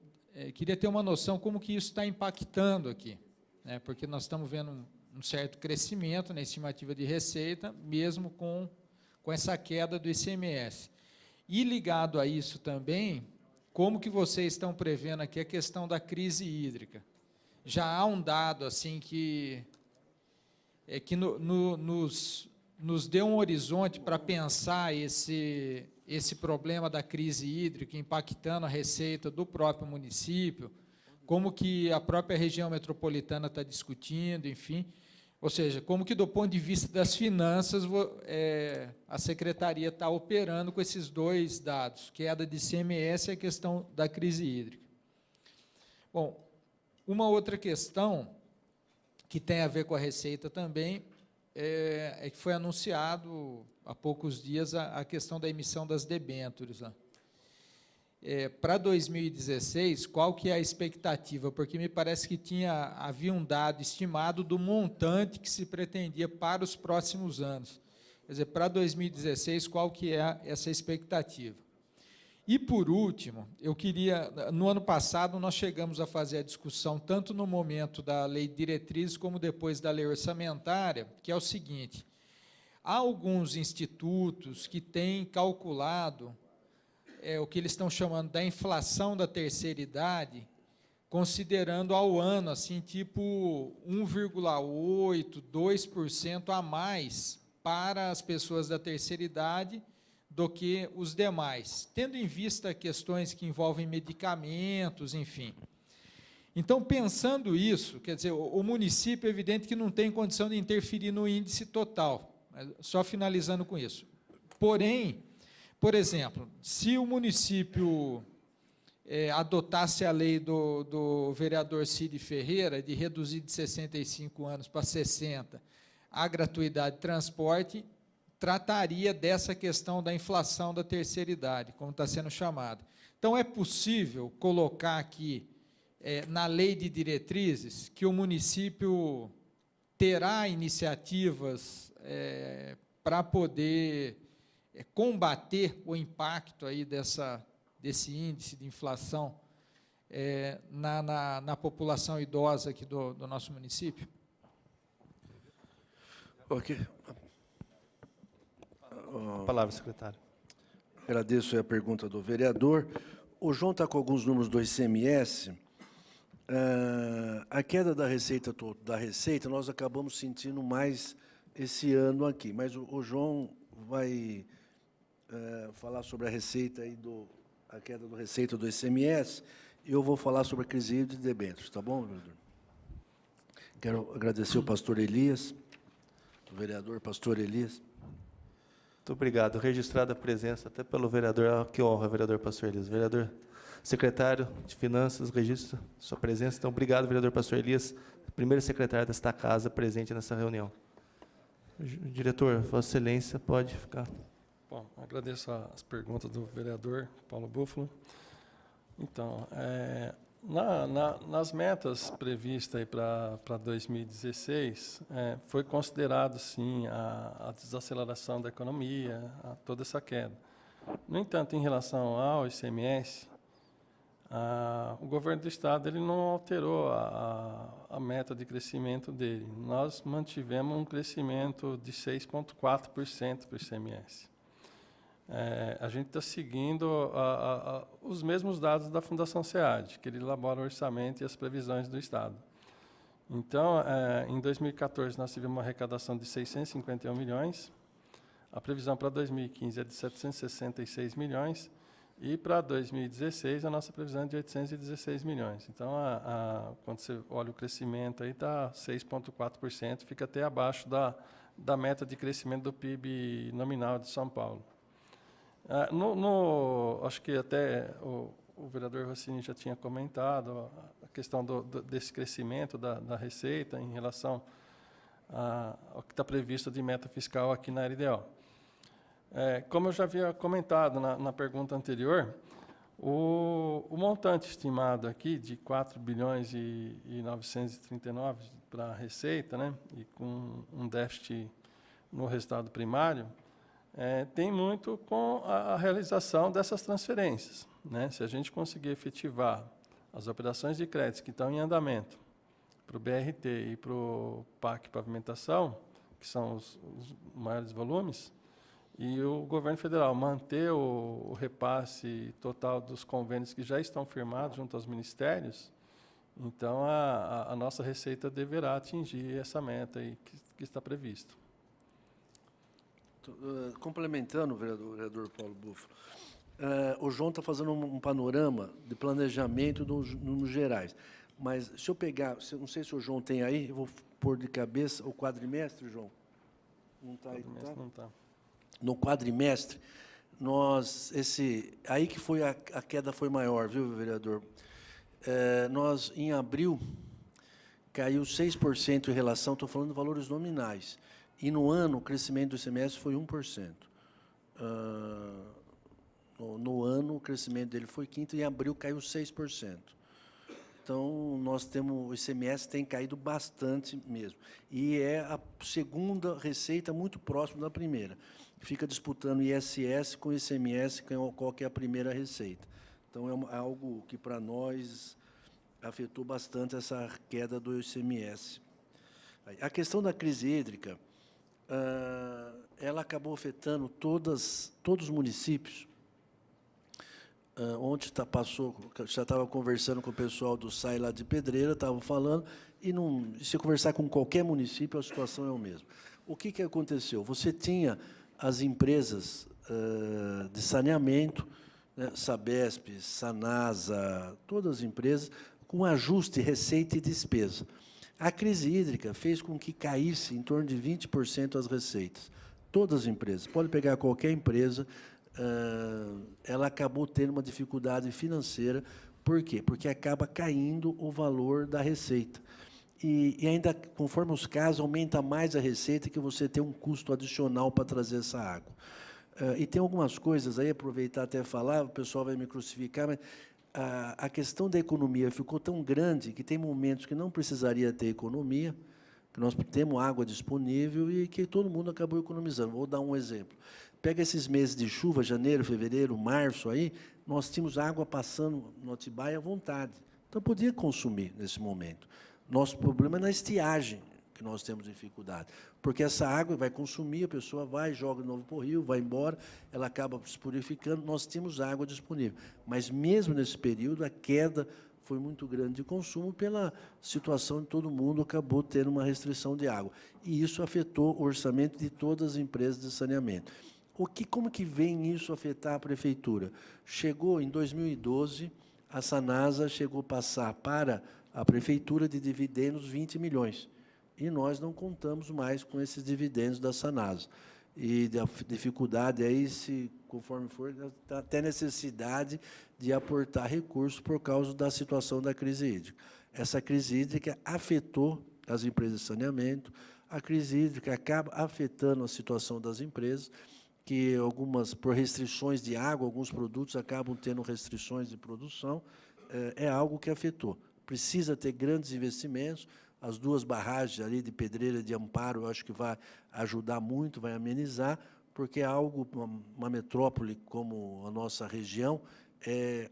queria ter uma noção como que isso está impactando aqui, né, porque nós estamos vendo um certo crescimento na estimativa de receita, mesmo com essa queda do ICMS. E, ligado a isso também, como que vocês estão prevendo aqui a questão da crise hídrica? Já há um dado assim que nos deu um horizonte para pensar esse problema da crise hídrica impactando a receita do próprio município, como que a própria região metropolitana está discutindo, enfim, Ou seja, como que do ponto de vista das finanças a secretaria está operando com esses dois dados, queda de ICMS e a questão da crise hídrica. Bom, uma outra questão que tem a ver com a Receita também é que foi anunciado há poucos dias a questão da emissão das debêntures. Para 2016, qual que é a expectativa? Porque me parece que havia um dado estimado do montante que se pretendia para os próximos anos. Quer dizer, para 2016, qual que é essa expectativa? E, por último, eu queria... No ano passado, nós chegamos a fazer a discussão, tanto no momento da Lei de Diretrizes, como depois da Lei Orçamentária, que é o seguinte: há alguns institutos que têm calculado o que eles estão chamando da inflação da terceira idade, considerando ao ano, assim, tipo 1,8%, 2% a mais para as pessoas da terceira idade do que os demais, tendo em vista questões que envolvem medicamentos, enfim. Então, pensando isso, quer dizer, o município é evidente que não tem condição de interferir no índice total, só finalizando com isso. Porém, por exemplo, se o município adotasse a lei do vereador Cid Ferreira, de reduzir de 65 anos para 60 a gratuidade de transporte, trataria dessa questão da inflação da terceira idade, como está sendo chamado. Então, é possível colocar aqui, na lei de diretrizes, que o município terá iniciativas para poder combater o impacto aí desse índice de inflação na população idosa aqui do nosso município? Ok. Palavra, secretário. Agradeço a pergunta do vereador. O João está com alguns números do ICMS. A queda da receita, nós acabamos sentindo mais esse ano aqui, mas o João vai falar sobre a receita e a queda da receita do ICMS, e eu vou falar sobre a crise hídrica de debêntures, tá bom, vereador? Quero agradecer o pastor Elias, o vereador pastor Elias. Muito obrigado. Registrada a presença até pelo vereador, que honra, vereador pastor Elias. Vereador secretário de Finanças, registra sua presença. Então, obrigado, vereador pastor Elias, primeiro secretário desta casa presente nessa reunião. Diretor, Vossa Excelência, pode ficar. Bom, agradeço as perguntas do vereador Paulo Búfalo. Então, nas metas previstas para 2016, foi considerado, sim, a desaceleração da economia, toda essa queda. No entanto, em relação ao ICMS, o governo do Estado ele não alterou a meta de crescimento dele. Nós mantivemos um crescimento de 6,4% para o ICMS. A gente está seguindo os mesmos dados da Fundação SEAD, que ele elabora o orçamento e as previsões do Estado. Então, em 2014, nós tivemos uma arrecadação de 651 milhões, a previsão para 2015 é de 766 milhões, e para 2016, a nossa previsão é de 816 milhões. Então, quando você olha o crescimento, aí está 6,4%, fica até abaixo da meta de crescimento do PIB nominal de São Paulo. Acho que até o vereador Rossini já tinha comentado a questão desse crescimento da receita em relação ao que está previsto de meta fiscal aqui na LDO. Como eu já havia comentado na pergunta anterior, o montante estimado aqui de 4 bilhões e 939 para a receita, né, e com um déficit no resultado primário, tem muito com a realização dessas transferências, né? Se a gente conseguir efetivar as operações de crédito que estão em andamento para o BRT e para o PAC Pavimentação, que são os maiores volumes, e o governo federal manter o repasse total dos convênios que já estão firmados junto aos ministérios, então a nossa receita deverá atingir essa meta aí que está prevista. Complementando, vereador Paulo Búfalo, o João está fazendo um panorama de planejamento nos gerais, Mas, se eu pegar, não sei se o João tem aí, eu vou pôr de cabeça o quadrimestre, João. Não está aí, tá? Não está. No quadrimestre, aí que foi a queda foi maior, viu, vereador? Nós, em abril, caiu 6% em relação, estou falando de valores nominais, e no ano o crescimento do ICMS foi 1%. No ano o crescimento dele foi 5%, e em abril caiu 6%. Então, nós temos, o ICMS tem caído bastante mesmo. E é a segunda receita muito próxima da primeira. Fica disputando ISS com ICMS, qual que é a primeira receita. Então, é algo que, para nós, afetou bastante essa queda do ICMS. A questão da crise hídrica, ela acabou afetando todos os municípios. Ontem já estava conversando com o pessoal do SAI lá de Pedreira, estavam falando, e se conversar com qualquer município, a situação é a mesma. O que aconteceu? Você tinha as empresas de saneamento, né, Sabesp, Sanasa, todas as empresas, com ajuste, receita e despesa. A crise hídrica fez com que caísse em torno de 20% as receitas. Todas as empresas, pode pegar qualquer empresa, ela acabou tendo uma dificuldade financeira. Por quê? Porque acaba caindo o valor da receita. E ainda, conforme os casos, aumenta mais a receita que você tem um custo adicional para trazer essa água. E tem algumas coisas aí, aproveitar até falar, o pessoal vai me crucificar, mas a questão da economia ficou tão grande que tem momentos que não precisaria ter economia, que nós temos água disponível e que todo mundo acabou economizando. Vou dar um exemplo. Pega esses meses de chuva, janeiro, fevereiro, março, aí, nós tínhamos água passando no Atibaia à vontade. Então, podia consumir nesse momento. Nosso problema é na estiagem, que nós temos dificuldade. Porque essa água vai consumir, a pessoa vai, joga de novo para o rio, vai embora, ela acaba se purificando, nós temos água disponível. Mas, mesmo nesse período, a queda foi muito grande de consumo pela situação de todo mundo acabou tendo uma restrição de água. E isso afetou o orçamento de todas as empresas de saneamento. Como que vem isso afetar a prefeitura? Chegou, em 2012, a Sanasa chegou a passar para a prefeitura de dividendos 20 milhões. E nós não contamos mais com esses dividendos da Sanasa. E a dificuldade aí, conforme for, até necessidade de aportar recursos por causa da situação da crise hídrica. Essa crise hídrica afetou as empresas de saneamento, a crise hídrica acaba afetando a situação das empresas, que algumas, por restrições de água, alguns produtos acabam tendo restrições de produção, é algo que afetou. Precisa ter grandes investimentos, as duas barragens ali de Pedreira e de Amparo, eu acho que vai ajudar muito, vai amenizar, porque é algo, uma metrópole como a nossa região,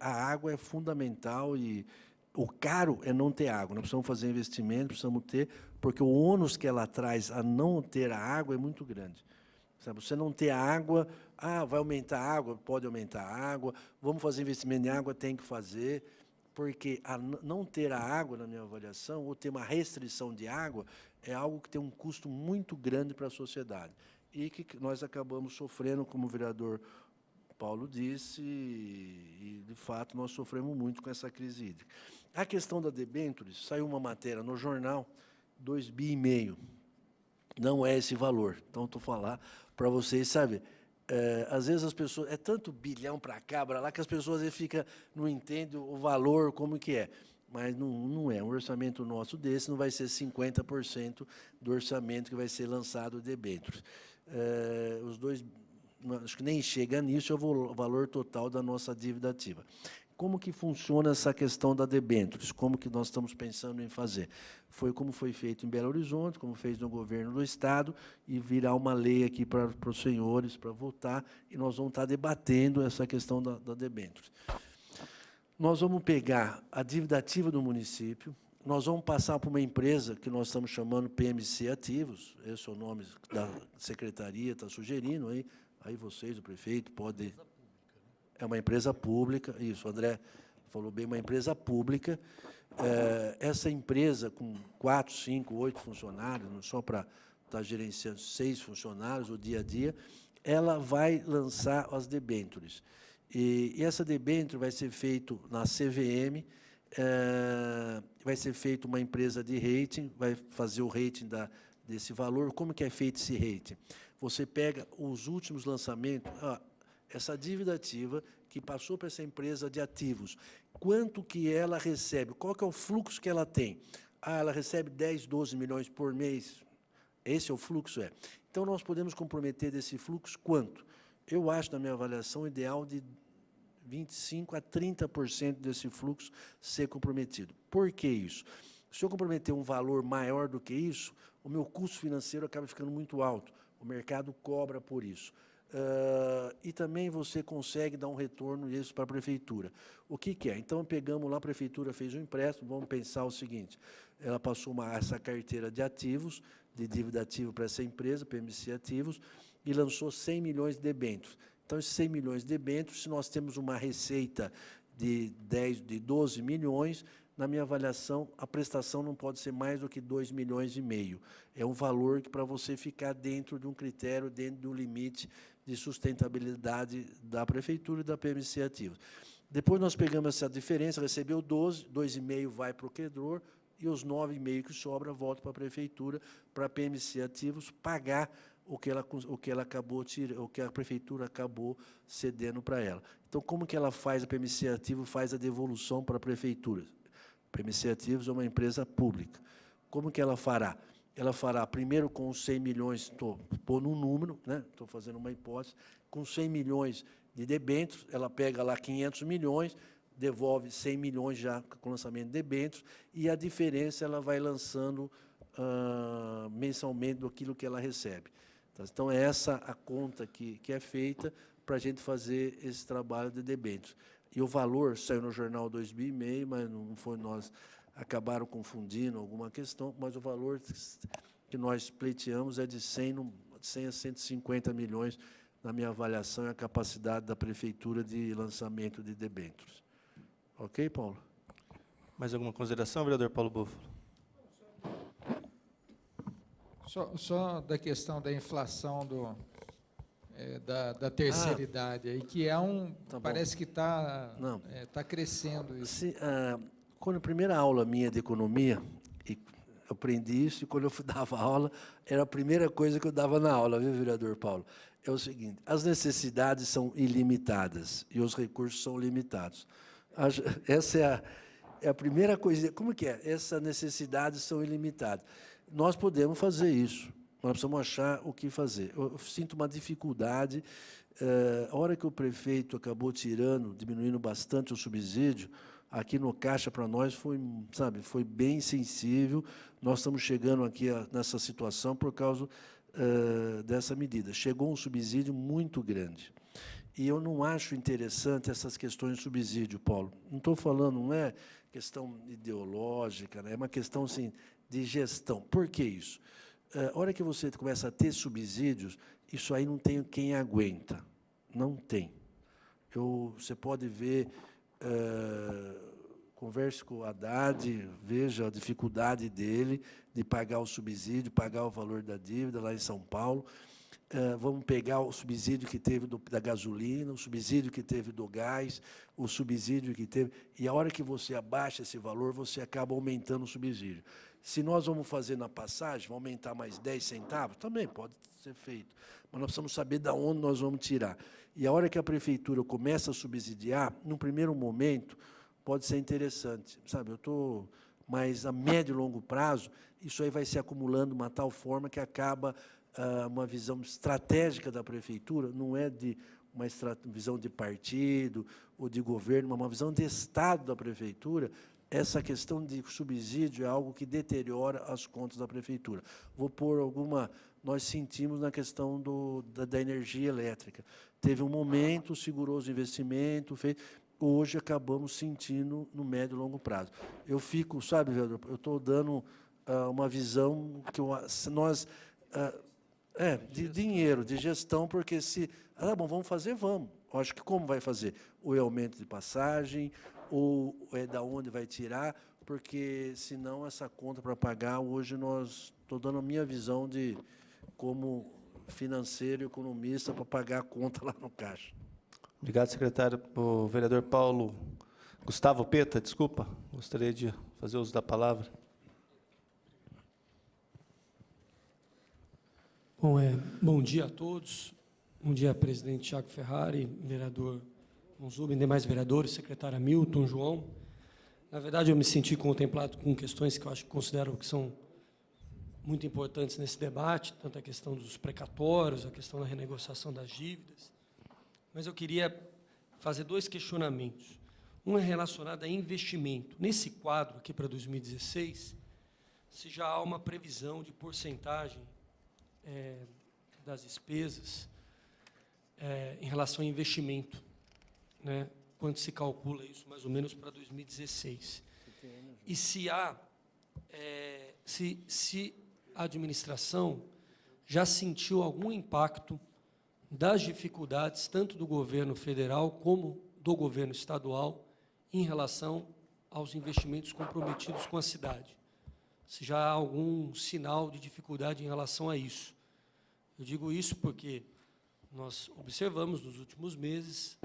a água é fundamental e o caro é não ter água. Nós precisamos fazer investimento, precisamos ter, porque o ônus que ela traz a não ter a água é muito grande. Sabe, você não ter a água, vai aumentar a água, pode aumentar a água, vamos fazer investimento em água, tem que fazer, porque não ter a água, na minha avaliação, ou ter uma restrição de água, é algo que tem um custo muito grande para a sociedade. E que nós acabamos sofrendo, como o vereador Paulo disse, e, de fato, nós sofremos muito com essa crise hídrica. A questão da debêntures, saiu uma matéria no jornal, 2,5 bi. Não é esse valor. Então, estou falando para vocês, sabe, às vezes as pessoas, é tanto bilhão para cá, para lá, que as pessoas às vezes não entendem o valor, como que é. Mas não é. Um orçamento nosso desse não vai ser 50% do orçamento que vai ser lançado de debêntures. Os dois, acho que nem chega nisso, é o valor total da nossa dívida ativa. Como que funciona essa questão da debêntures? Como que nós estamos pensando em fazer? Foi como foi feito em Belo Horizonte, como fez no governo do Estado, e virá uma lei aqui para os senhores, para votar, e nós vamos estar debatendo essa questão da debêntures. Nós vamos pegar a dívida ativa do município, nós vamos passar para uma empresa que nós estamos chamando PMC Ativos, esse é o nome da secretaria, está sugerindo, aí vocês, o prefeito, podem... É uma empresa pública, isso, o André falou bem, uma empresa pública. Essa empresa, com 4, 5, 8 funcionários, não só para estar gerenciando 6 funcionários o dia a dia, ela vai lançar as debêntures. E essa debênture vai ser feita na CVM, Vai ser feita uma empresa de rating, vai fazer o rating desse valor. Como que é feito esse rating? Você pega os últimos lançamentos, essa dívida ativa que passou para essa empresa de ativos, quanto que ela recebe, qual que é o fluxo que ela tem? Ela recebe 10, 12 milhões por mês. Esse é o fluxo? Então, nós podemos comprometer desse fluxo quanto? Eu acho, na minha avaliação, ideal de 25% a 30% desse fluxo ser comprometido. Por que isso? Se eu comprometer um valor maior do que isso, o meu custo financeiro acaba ficando muito alto. O mercado cobra por isso. E também você consegue dar um retorno isso para a prefeitura. O que é? Então, pegamos lá, a prefeitura fez um empréstimo, vamos pensar o seguinte, ela passou essa carteira de ativos, de dívida ativa para essa empresa, PMC Ativos, e lançou 100 milhões de debêntures. Então, esses 100 milhões de debêntures, se nós temos uma receita de 12 milhões, na minha avaliação, a prestação não pode ser mais do que 2,5 milhões. É um valor que, para você ficar dentro de um critério, dentro do limite de sustentabilidade da prefeitura e da PMC Ativos. Depois nós pegamos essa diferença, recebeu 12, 2,5 vai para o credor, e os 9,5 que sobra volta para a prefeitura, para a PMC Ativos pagar o que ela acabou o que a prefeitura acabou cedendo para ela. Então, como que ela faz, a PMC Ativos faz a devolução para a prefeitura? A PMC Ativos é uma empresa pública. Como que ela fará? Ela fará primeiro com os 100 milhões, estou pondo um número, né? Estou fazendo uma hipótese, com 100 milhões de debêntures, ela pega lá 500 milhões, devolve 100 milhões já com o lançamento de debêntures, e a diferença ela vai lançando mensalmente daquilo que ela recebe. Então, é essa a conta que é feita para a gente fazer esse trabalho de debêntures. E o valor saiu no jornal 2,5 mas não foi nós, acabaram confundindo alguma questão, mas o valor que nós pleiteamos é de 100 a 150 milhões, na minha avaliação, é a capacidade da prefeitura de lançamento de debêntures. Ok, Paulo? Mais alguma consideração, vereador Paulo Búfalo? Só da questão da inflação da terceira idade, aí, que parece que está crescendo isso. Quando a primeira aula minha de economia, eu aprendi isso, e quando eu dava aula, era a primeira coisa que eu dava na aula, viu, vereador Paulo? É o seguinte, as necessidades são ilimitadas e os recursos são limitados. Essa é a primeira coisa. Como que é? Essas necessidades são ilimitadas. Nós podemos fazer isso, nós precisamos achar o que fazer. Eu sinto uma dificuldade, a hora que o prefeito acabou diminuindo bastante o subsídio, aqui no Caixa, para nós, foi bem sensível. Nós estamos chegando aqui nessa situação por causa dessa medida. Chegou um subsídio muito grande. E eu não acho interessante essas questões de subsídio, Paulo. Não estou falando, não é questão ideológica, né? É uma questão assim, de gestão. Por que isso? A hora que você começa a ter subsídios, isso aí não tem quem aguenta. Não tem. Você pode ver, converse com o Haddad, veja a dificuldade dele de pagar o subsídio, pagar o valor da dívida lá em São Paulo. Vamos pegar o subsídio que teve da gasolina, o subsídio que teve do gás, o subsídio que teve... E a hora que você abaixa esse valor, você acaba aumentando o subsídio. Se nós vamos fazer na passagem, vamos aumentar mais 10 centavos, também pode ser feito. Mas nós precisamos saber de onde nós vamos tirar. E a hora que a prefeitura começa a subsidiar, num primeiro momento, pode ser interessante. Sabe, mas a médio e longo prazo, isso aí vai se acumulando de uma tal forma que acaba... uma visão estratégica da prefeitura, não é de uma visão de partido ou de governo, mas uma visão de Estado da prefeitura. Essa questão de subsídio é algo que deteriora as contas da prefeitura. Vou pôr nós sentimos na questão da energia elétrica. Teve um momento, segurou os investimentos, hoje acabamos sentindo no médio e longo prazo. Eu fico, sabe, vereador, eu estou dando uma visão que nós... de dinheiro, de gestão, porque bom, vamos fazer, vamos. Eu acho que como vai fazer? Ou é aumento de passagem, ou é da onde vai tirar, porque, senão, essa conta para pagar, hoje estou dando a minha visão de como financeiro e economista para pagar a conta lá no Caixa. Obrigado, secretário. O vereador Paulo Gustavo Peta, desculpa, gostaria de fazer uso da palavra. Bom dia a todos. Bom dia, presidente Tiago Ferrari, vereador Monzuba, demais vereadores, secretário Hamilton, João. Na verdade, eu me senti contemplado com questões que eu acho que considero que são muito importantes nesse debate, tanto a questão dos precatórios, a questão da renegociação das dívidas. Mas eu queria fazer 2 questionamentos. Um é relacionado a investimento. Nesse quadro aqui para 2016, se já há uma previsão de porcentagem das despesas em relação ao investimento, né? Quanto se calcula isso, mais ou menos, para 2016. E se há, se a administração já sentiu algum impacto das dificuldades, tanto do governo federal como do governo estadual, em relação aos investimentos comprometidos com a cidade. Se já há algum sinal de dificuldade em relação a isso. Eu digo isso porque nós observamos nos últimos meses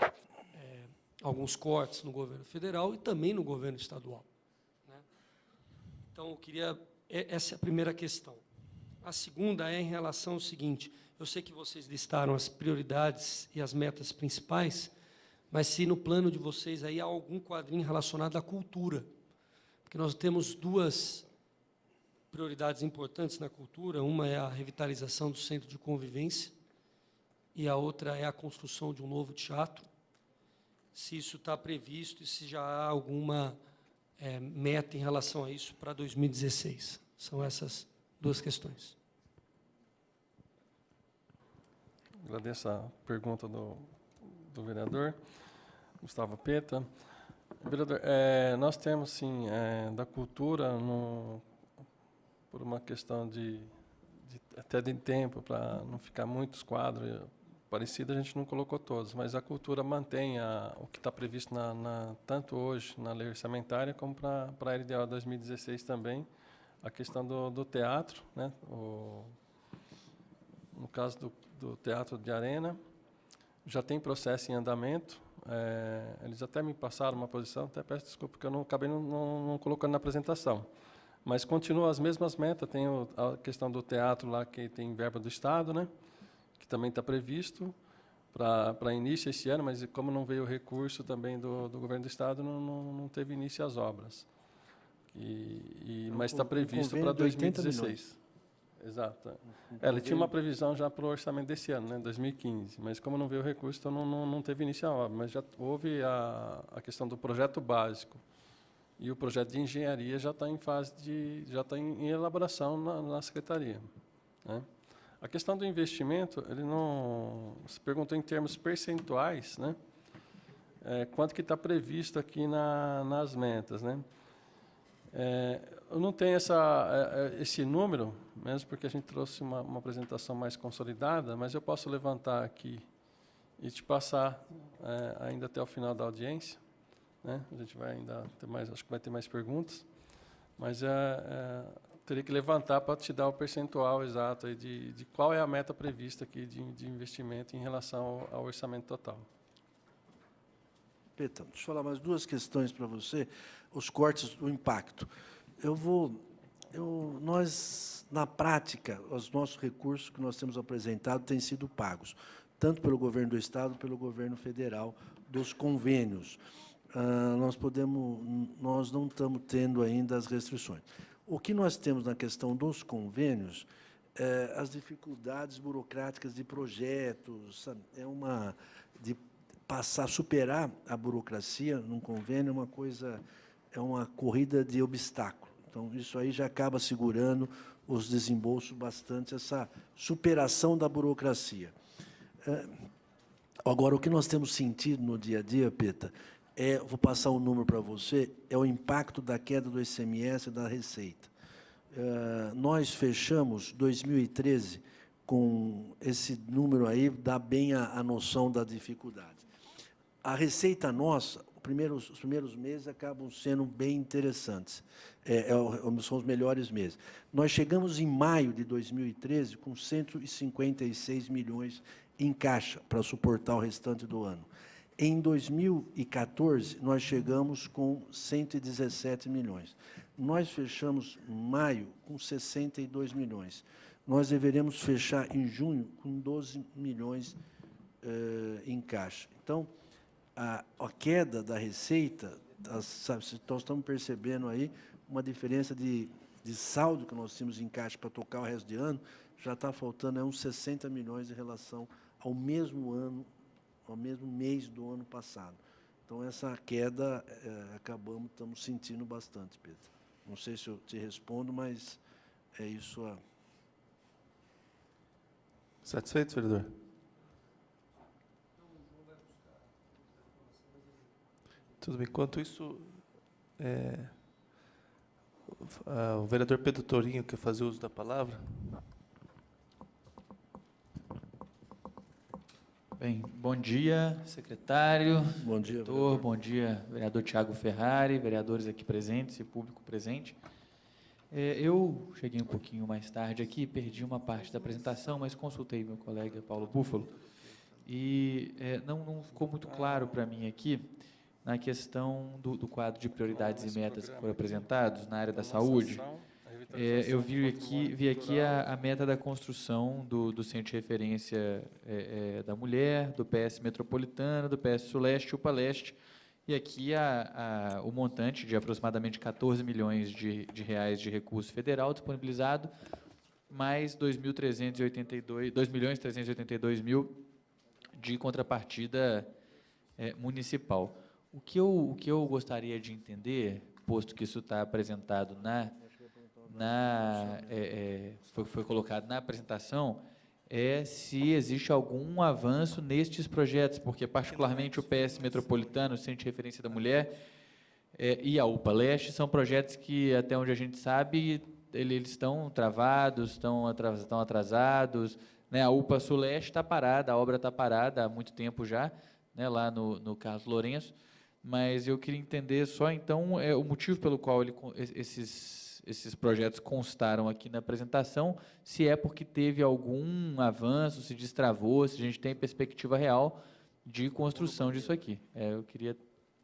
alguns cortes no governo federal e também no governo estadual, né? Então, eu queria... Essa é a primeira questão. A segunda é em relação ao seguinte: eu sei que vocês listaram as prioridades e as metas principais, mas se no plano de vocês aí há algum quadrinho relacionado à cultura, porque nós temos 2 prioridades importantes na cultura. Uma é a revitalização do centro de convivência e a outra é a construção de um novo teatro. Se isso está previsto e se já há alguma meta em relação a isso para 2016. São essas 2 questões. Agradeço a pergunta do vereador Gustavo Peta. Vereador, nós temos, sim, da cultura, por uma questão até de tempo, para não ficar muitos quadros parecidos, a gente não colocou todos, mas a cultura mantém o que está previsto tanto hoje na lei orçamentária como para a LDO 2016 também, a questão do teatro, né? No caso do Teatro de Arena, já tem processo em andamento. Eles até me passaram uma posição, até peço desculpa, porque eu não acabei não colocando na apresentação. Mas continuam as mesmas metas. Tem a questão do teatro lá, que tem verba do Estado, né? Que também está previsto para início esse ano, mas como não veio o recurso também do governo do Estado, não teve início as obras. Mas está previsto para 2016. Exato. Ele tinha uma previsão já para o orçamento desse ano, né, 2015, mas como não veio o recurso, então não teve início a obra. Mas já houve a questão do projeto básico. E o projeto de engenharia já está em fase já está em elaboração na secretaria, né? A questão do investimento, ele não se perguntou em termos percentuais, né? Quanto que está previsto aqui nas metas, né? Eu não tenho esse número, mesmo porque a gente trouxe uma apresentação mais consolidada, mas eu posso levantar aqui e te passar ainda até o final da audiência, né? A gente vai ainda ter mais, acho que vai ter mais perguntas, mas teria que levantar para te dar o percentual exato aí de qual é a meta prevista aqui de investimento em relação ao orçamento total. Peta, deixa eu falar mais 2 questões para você, os cortes, o impacto. Nós, na prática, os nossos recursos que nós temos apresentado têm sido pagos, tanto pelo governo do Estado, pelo governo federal, dos convênios. Nós não estamos tendo ainda as restrições. O que nós temos na questão dos convênios, as dificuldades burocráticas de projetos, sabe? De superar a burocracia num convênio é uma corrida de obstáculo. Então, isso aí já acaba segurando os desembolsos bastante, essa superação da burocracia. Agora, o que nós temos sentido no dia a dia, Peta, vou passar um número para você, é o impacto da queda do ICMS e da receita. Nós fechamos 2013 com esse número aí, dá bem a noção da dificuldade. A receita nossa, os primeiros meses acabam sendo bem interessantes, são os melhores meses. Nós chegamos em maio de 2013 com 156 milhões em caixa para suportar o restante do ano. Em 2014, nós chegamos com 117 milhões. Nós fechamos maio com 62 milhões. Nós deveremos fechar em junho com 12 milhões em caixa. Então, a queda da receita, nós estamos percebendo aí uma diferença de saldo que nós tínhamos em caixa para tocar o resto de ano, já está faltando uns 60 milhões em relação ao mesmo ano, ao mesmo mês do ano passado. Então, essa queda, estamos sentindo bastante, Pedro. Não sei se eu te respondo, mas é isso. Satisfeito, vereador? Tudo bem. Enquanto isso, o vereador Pedro Torinho quer fazer uso da palavra. Bem, bom dia, secretário. Bom dia, vereador. Bom dia, vereador Tiago Ferrari, vereadores aqui presentes e público presente. Eu cheguei um pouquinho mais tarde aqui, perdi uma parte da apresentação, mas consultei meu colega Paulo Búfalo e não ficou muito claro para mim aqui na questão do quadro de prioridades e metas que foram apresentados na área da saúde. Eu vi aqui a meta da construção do Centro de Referência da Mulher, do PS Metropolitano, do PS Suleste e UPA Leste, e aqui o montante de aproximadamente 14 milhões de reais de recurso federal disponibilizado, mais 2.382.000 de contrapartida municipal. O que eu gostaria de entender, posto que isso está apresentado foi colocado na apresentação, se existe algum avanço nestes projetos, porque particularmente o PS Metropolitano, o Centro de Referência da Mulher, e a UPA Leste são projetos que, até onde a gente sabe, eles estão travados, estão atrasados, né? A UPA Suleste está parada, a obra está parada há muito tempo já, né, lá no Carlos Lourenço, mas eu queria entender só, então, o motivo pelo qual esses projetos constaram aqui na apresentação, se é porque teve algum avanço, se destravou, se a gente tem perspectiva real de construção disso aqui. Eu queria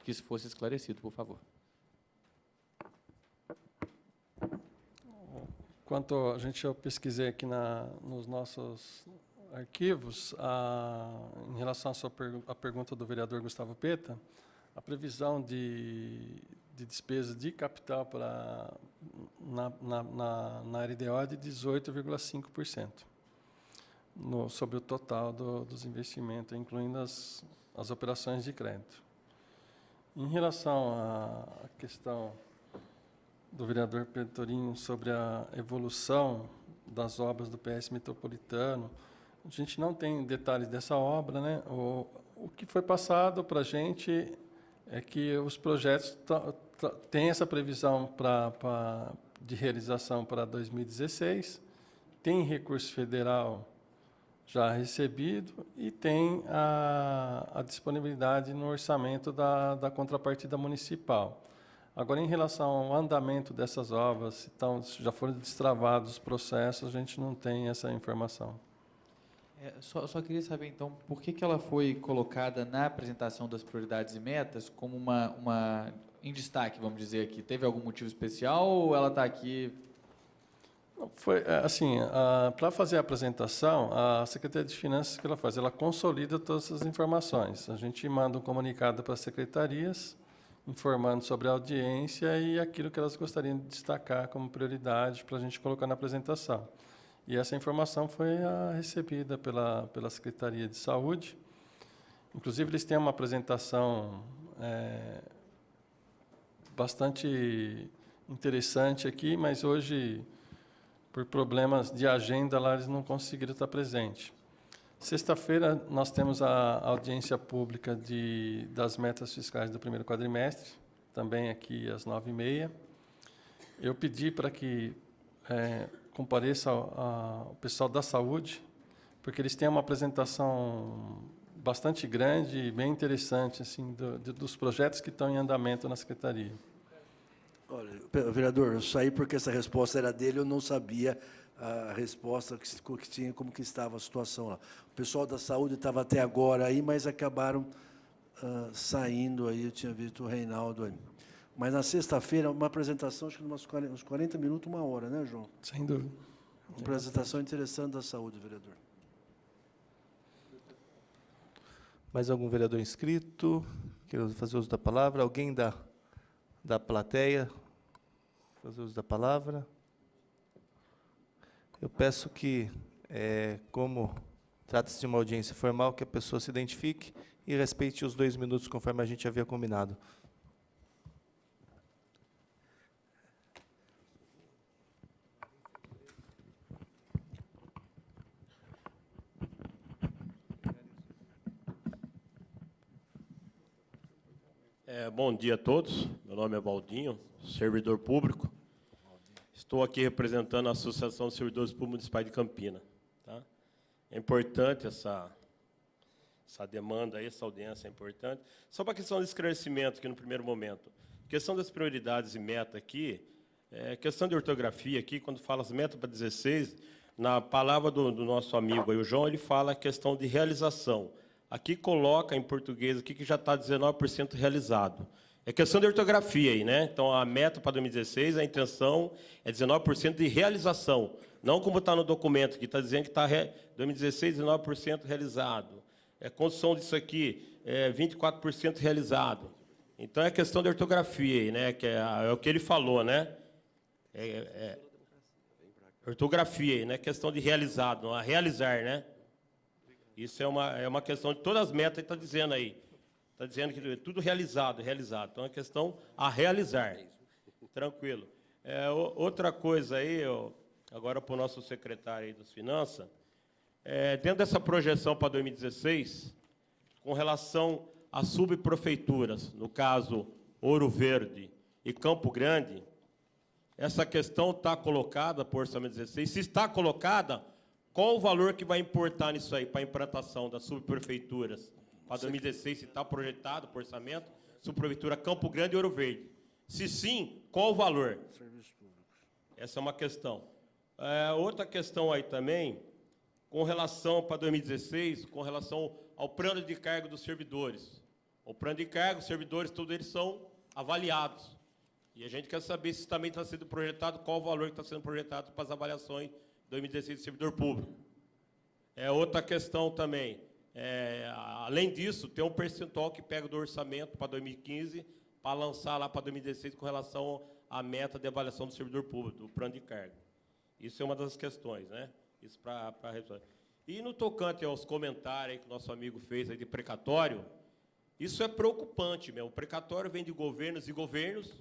que isso fosse esclarecido, por favor. Quanto eu pesquisei aqui nos nossos arquivos, em relação à pergunta do vereador Gustavo Peta, a previsão de despesa de capital na RDO é de 18,5% sobre o total dos investimentos, incluindo as operações de crédito. Em relação à questão do vereador Pedro Torinho sobre a evolução das obras do PS Metropolitano, a gente não tem detalhes dessa obra, né? O que foi passado para a gente é que os projetos têm essa previsão de realização para 2016, tem recurso federal já recebido e tem a disponibilidade no orçamento da contrapartida municipal. Agora, em relação ao andamento dessas obras, então, já foram destravados os processos, a gente não tem essa informação. Só queria saber, então, por que ela foi colocada na apresentação das prioridades e metas como em destaque, vamos dizer aqui? Teve algum motivo especial ou ela está aqui? Foi assim, para fazer a apresentação, a Secretaria de Finanças, o que ela faz? Ela consolida todas as informações. A gente manda um comunicado para as secretarias, informando sobre a audiência e aquilo que elas gostariam de destacar como prioridade para a gente colocar na apresentação. E essa informação foi recebida pela Secretaria de Saúde. Inclusive, eles têm uma apresentação bastante interessante aqui, mas hoje, por problemas de agenda, lá eles não conseguiram estar presentes. Sexta-feira, nós temos a audiência pública das metas fiscais do primeiro quadrimestre, também aqui às 9h30. Eu pedi para que compareça o pessoal da saúde, porque eles têm uma apresentação bastante grande e bem interessante assim, dos projetos que estão em andamento na Secretaria. Olha, vereador, eu saí porque essa resposta era dele, eu não sabia a resposta que tinha, como que estava a situação lá. O pessoal da saúde estava até agora aí, mas acabaram saindo aí, eu tinha visto o Reinaldo aí. Mas na sexta-feira, uma apresentação, acho que uns 40 minutos, 1 hora, né, João? Sem dúvida. Uma apresentação interessante da saúde, vereador. Mais algum vereador inscrito? Quer fazer uso da palavra? Alguém da plateia? Fazer uso da palavra? Eu peço que, como trata-se de uma audiência formal, que a pessoa se identifique e respeite os 2 minutos, conforme a gente havia combinado. Bom dia a todos. Meu nome é Valdinho, servidor público. Estou aqui representando a Associação de Servidores Públicos Municipais de Campinas. Tá? É importante essa demanda, essa audiência é importante. Só para a questão de esclarecimento aqui no primeiro momento. Questão das prioridades e meta aqui, questão de ortografia aqui, quando fala as metas para 16, na palavra do nosso amigo aí, o João, ele fala a questão de realização. Aqui coloca em português aqui que já está 19% realizado. É questão de ortografia aí, né? Então, a meta para 2016, a intenção é 19% de realização. Não como está no documento, que está dizendo que está 2016, 19% realizado. Construção disso aqui, 24% realizado. Então, é questão de ortografia aí, né? Que é o que ele falou, né? Ortografia aí, né? Questão de realizado, não a realizar, né? Isso é uma questão de todas as metas que está dizendo aí. Está dizendo que é tudo realizado. Então, é questão a realizar. Tranquilo. Outra coisa aí, agora para o nosso secretário aí das Finanças, dentro dessa projeção para 2016, com relação às subprefeituras, no caso, Ouro Verde e Campo Grande, essa questão está colocada por orçamento 16. Se está colocada, qual o valor que vai importar nisso aí, para a implantação das subprefeituras? Para 2016, se está projetado por orçamento, subprefeitura Campo Grande e Ouro Verde. Se sim, qual o valor? Serviços públicos. Essa é uma questão. Outra questão aí também, com relação para 2016, com relação ao plano de cargo dos servidores. O plano de cargo, os servidores, todos eles são avaliados. E a gente quer saber se também está sendo projetado, qual o valor que está sendo projetado para as avaliações 2016 de servidor público. Outra questão também, além disso, tem um percentual que pega do orçamento para 2015 para lançar lá para 2016 com relação à meta de avaliação do servidor público, do plano de cargo. Isso é uma das questões, né? Isso para resolver. E no tocante aos comentários que o nosso amigo fez aí de precatório, isso é preocupante, meu. O precatório vem de governos e governos,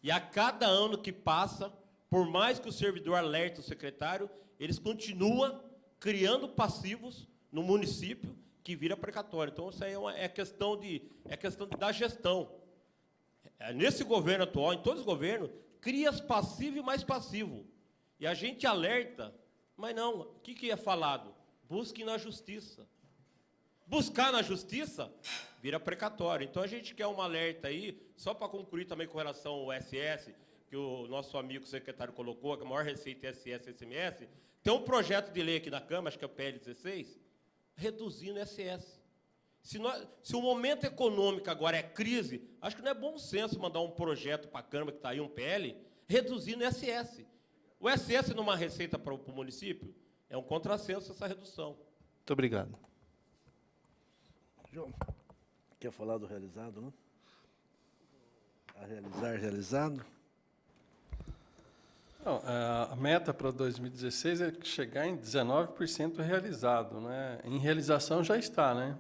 e a cada ano que passa, por mais que o servidor alerte o secretário, eles continuam criando passivos no município que vira precatório. Então, isso aí é questão da gestão. Nesse governo atual, em todos os governos, cria passivo e mais passivo. E a gente alerta, mas não, o que é falado? Busque na justiça. Buscar na justiça vira precatório. Então, a gente quer um alerta aí, só para concluir também com relação ao SS, que o nosso amigo secretário colocou, que a maior receita é SS e SMS, tem um projeto de lei aqui na Câmara, acho que é o PL 16, reduzindo o SS. Se o momento econômico agora é crise, acho que não é bom senso mandar um projeto para a Câmara, que está aí um PL, reduzindo o SS. O SS numa receita para o município é um contrassenso essa redução. Muito obrigado. João, quer falar do realizado, não? A realizado? Não, a meta para 2016 é chegar em 19% realizado, né? Em realização já está, né?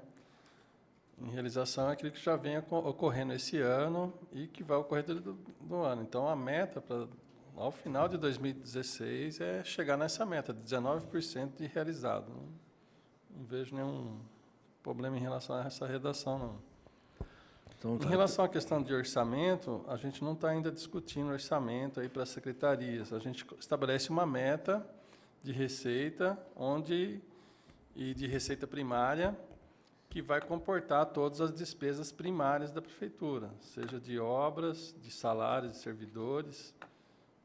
Em realização é aquilo que já vem ocorrendo esse ano e que vai ocorrer do ano. Então, a meta ao final de 2016 é chegar nessa meta, de 19% de realizado. Não vejo nenhum problema em relação a essa redação, não. Então, Em relação à questão de orçamento, a gente não está ainda discutindo orçamento aí para as secretarias. A gente estabelece uma meta de receita e de receita primária que vai comportar todas as despesas primárias da prefeitura, seja de obras, de salários de servidores,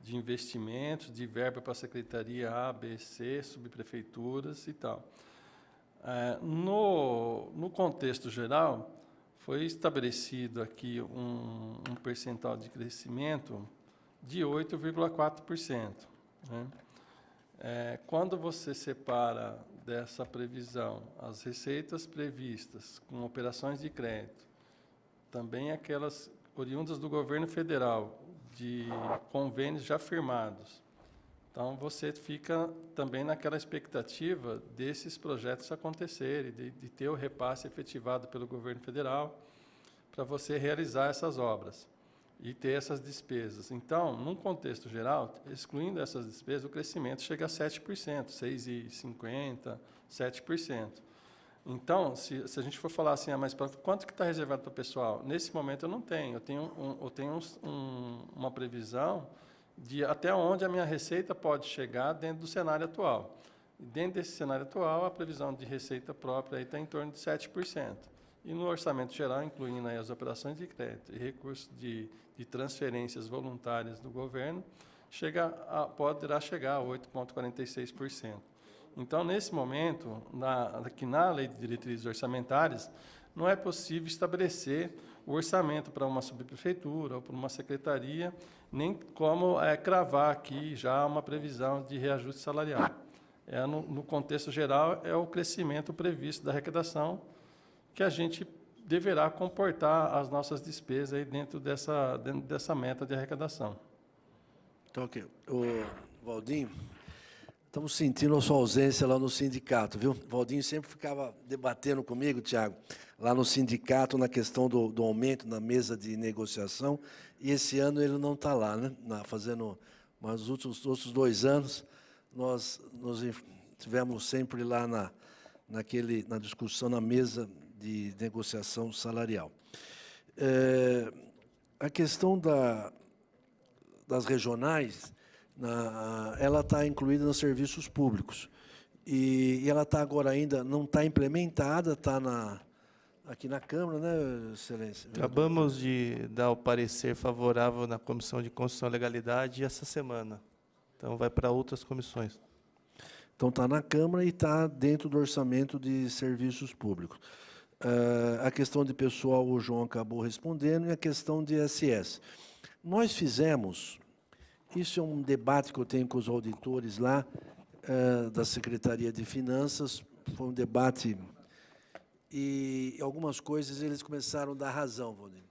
de investimentos, de verba para a secretaria A, B, C, subprefeituras e tal. No contexto geral, foi estabelecido aqui um percentual de crescimento de 8,4%. Né? Quando você separa dessa previsão as receitas previstas com operações de crédito, também aquelas oriundas do governo federal, de convênios já firmados, então você fica também naquela expectativa desses projetos acontecerem, de ter o repasse efetivado pelo governo federal para você realizar essas obras e ter essas despesas. Então, num contexto geral, excluindo essas despesas, o crescimento chega a 7%, 6,50%, 7%. Então, se a gente for falar assim, mas quanto que está reservado para o pessoal? Nesse momento eu não tenho. Eu tenho uma previsão de até onde a minha receita pode chegar dentro do cenário atual. E dentro desse cenário atual, a previsão de receita própria está em torno de 7%. E no orçamento geral, incluindo aí as operações de crédito e recursos de transferências voluntárias do governo, poderá chegar a 8,46%. Então, nesse momento, aqui na Lei de Diretrizes Orçamentárias, não é possível estabelecer o orçamento para uma subprefeitura ou para uma secretaria, nem como cravar aqui já uma previsão de reajuste salarial. No contexto geral, é o crescimento previsto da arrecadação que a gente deverá comportar as nossas despesas aí dentro dessa meta de arrecadação. Então, ok. Valdinho, estamos sentindo a sua ausência lá no sindicato, viu? Valdinho sempre ficava debatendo comigo, Tiago, lá no sindicato, na questão do aumento na mesa de negociação, e esse ano ele não está lá, né? Mas os outros 2 anos, nós tivemos sempre lá na discussão, na mesa de negociação salarial. A questão das regionais, ela está incluída nos serviços públicos. E ela está agora ainda, não está implementada, está aqui na Câmara, né, Excelência? Acabamos de dar o parecer favorável na Comissão de Constituição e Legalidade essa semana. Então, vai para outras comissões. Então, está na Câmara e está dentro do orçamento de serviços públicos. A questão de pessoal, o João acabou respondendo, e a questão de ISS. Nós fizemos, isso é um debate que eu tenho com os auditores lá, da Secretaria de Finanças, foi um debate, e algumas coisas eles começaram a dar razão, Valdir,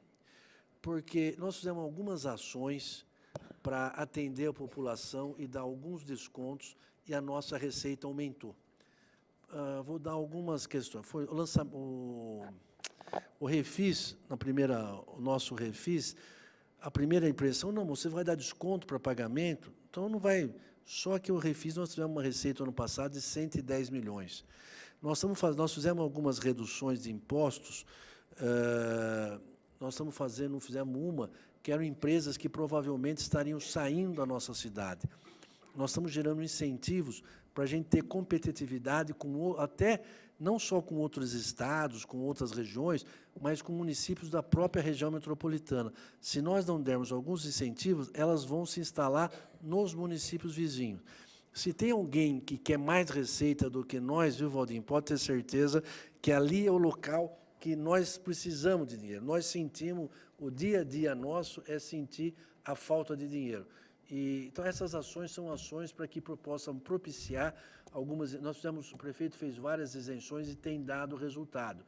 porque nós fizemos algumas ações para atender a população e dar alguns descontos, e a nossa receita aumentou. Vou dar algumas questões. Foi o Refis, o nosso Refis, a primeira impressão, não, você vai dar desconto para pagamento, então não vai. Só que o Refis, nós tivemos uma receita ano passado de 110 milhões. Nós fizemos algumas reduções de impostos, fizemos uma, que eram empresas que provavelmente estariam saindo da nossa cidade. Nós estamos gerando incentivos para a gente ter competitividade, até não só com outros estados, com outras regiões, mas com municípios da própria região metropolitana. Se nós não dermos alguns incentivos, elas vão se instalar nos municípios vizinhos. Se tem alguém que quer mais receita do que nós, viu, Valdinho, pode ter certeza que ali é o local que nós precisamos de dinheiro. Nós sentimos, o dia a dia nosso é sentir a falta de dinheiro. Então, essas ações são ações para que possam propiciar algumas. O prefeito fez várias isenções e tem dado resultado.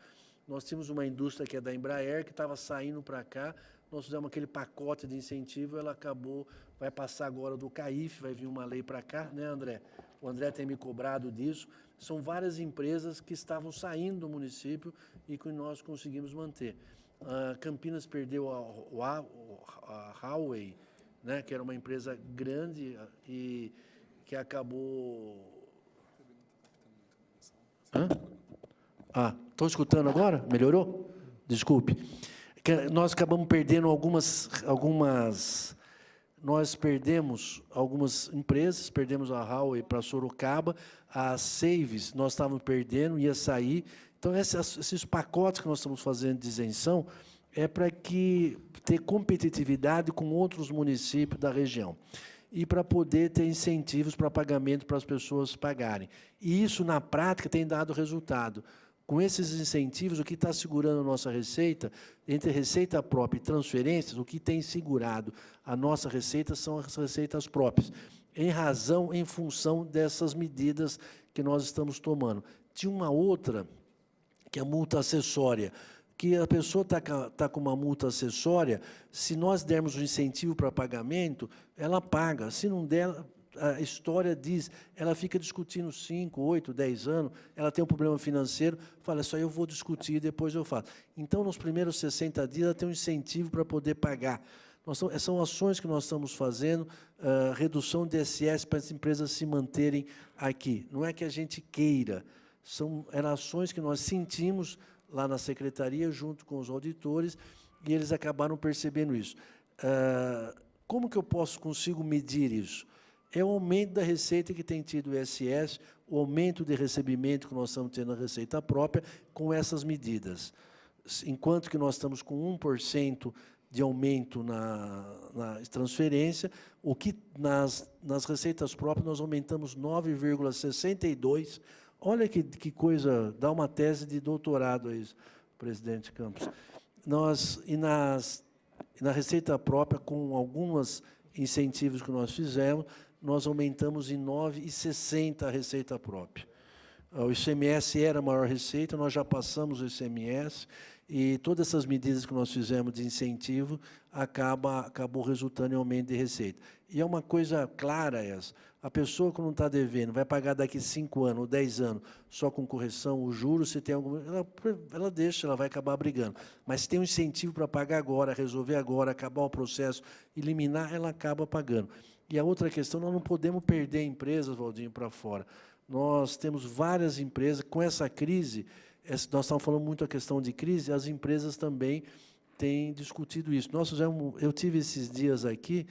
Nós tínhamos uma indústria que é da Embraer, que estava saindo para cá, nós fizemos aquele pacote de incentivo, ela acabou, vai passar agora do CAIF, vai vir uma lei para cá, né, André? O André tem me cobrado disso. São várias empresas que estavam saindo do município e que nós conseguimos manter. Campinas perdeu a Huawei, né, que era uma empresa grande e que acabou... Estão escutando agora? Melhorou? Desculpe. Nós acabamos perdendo nós perdemos algumas empresas, perdemos a Huawei para Sorocaba, a Saves nós estávamos perdendo, ia sair. Então, esses pacotes que nós estamos fazendo de isenção é para ter competitividade com outros municípios da região e para poder ter incentivos para pagamento para as pessoas pagarem. E isso, na prática, tem dado resultado. Com esses incentivos, o que está segurando a nossa receita, entre receita própria e transferências, o que tem segurado a nossa receita são as receitas próprias, em função dessas medidas que nós estamos tomando. Tinha uma outra, que é a multa acessória, que a pessoa está com uma multa acessória, se nós dermos um incentivo para pagamento, ela paga. Se não der, a história diz, ela fica discutindo 5, 8, 10 anos, ela tem um problema financeiro, fala, só eu vou discutir e depois eu faço. Então, nos primeiros 60 dias, ela tem um incentivo para poder pagar. São ações que nós estamos fazendo, redução de ISS para as empresas se manterem aqui. Não é que a gente queira, eram ações que nós sentimos lá na secretaria, junto com os auditores, e eles acabaram percebendo isso. Como que eu consigo medir isso? É o aumento da receita que tem tido o ISS, o aumento de recebimento que nós estamos tendo na receita própria com essas medidas. Enquanto que nós estamos com 1% de aumento na transferência, o que nas receitas próprias nós aumentamos 9,62%. Olha que coisa, dá uma tese de doutorado a isso, presidente Campos. Na receita própria, com alguns incentivos que nós fizemos, nós aumentamos em 9,60% a receita própria. O ICMS era a maior receita, nós já passamos o ICMS, e todas essas medidas que nós fizemos de incentivo acabou resultando em aumento de receita. E é uma coisa clara essa. A pessoa que não está devendo vai pagar daqui 5 anos ou 10 anos só com correção, o juros, se tem alguma, ela deixa, ela vai acabar brigando. Mas se tem um incentivo para pagar agora, resolver agora, acabar o processo, eliminar, ela acaba pagando. E a outra questão, nós não podemos perder empresas, Valdinho, para fora. Nós temos várias empresas, com essa crise, nós estamos falando muito a questão de crise, as empresas também têm discutido isso. Eu tive esses dias aqui,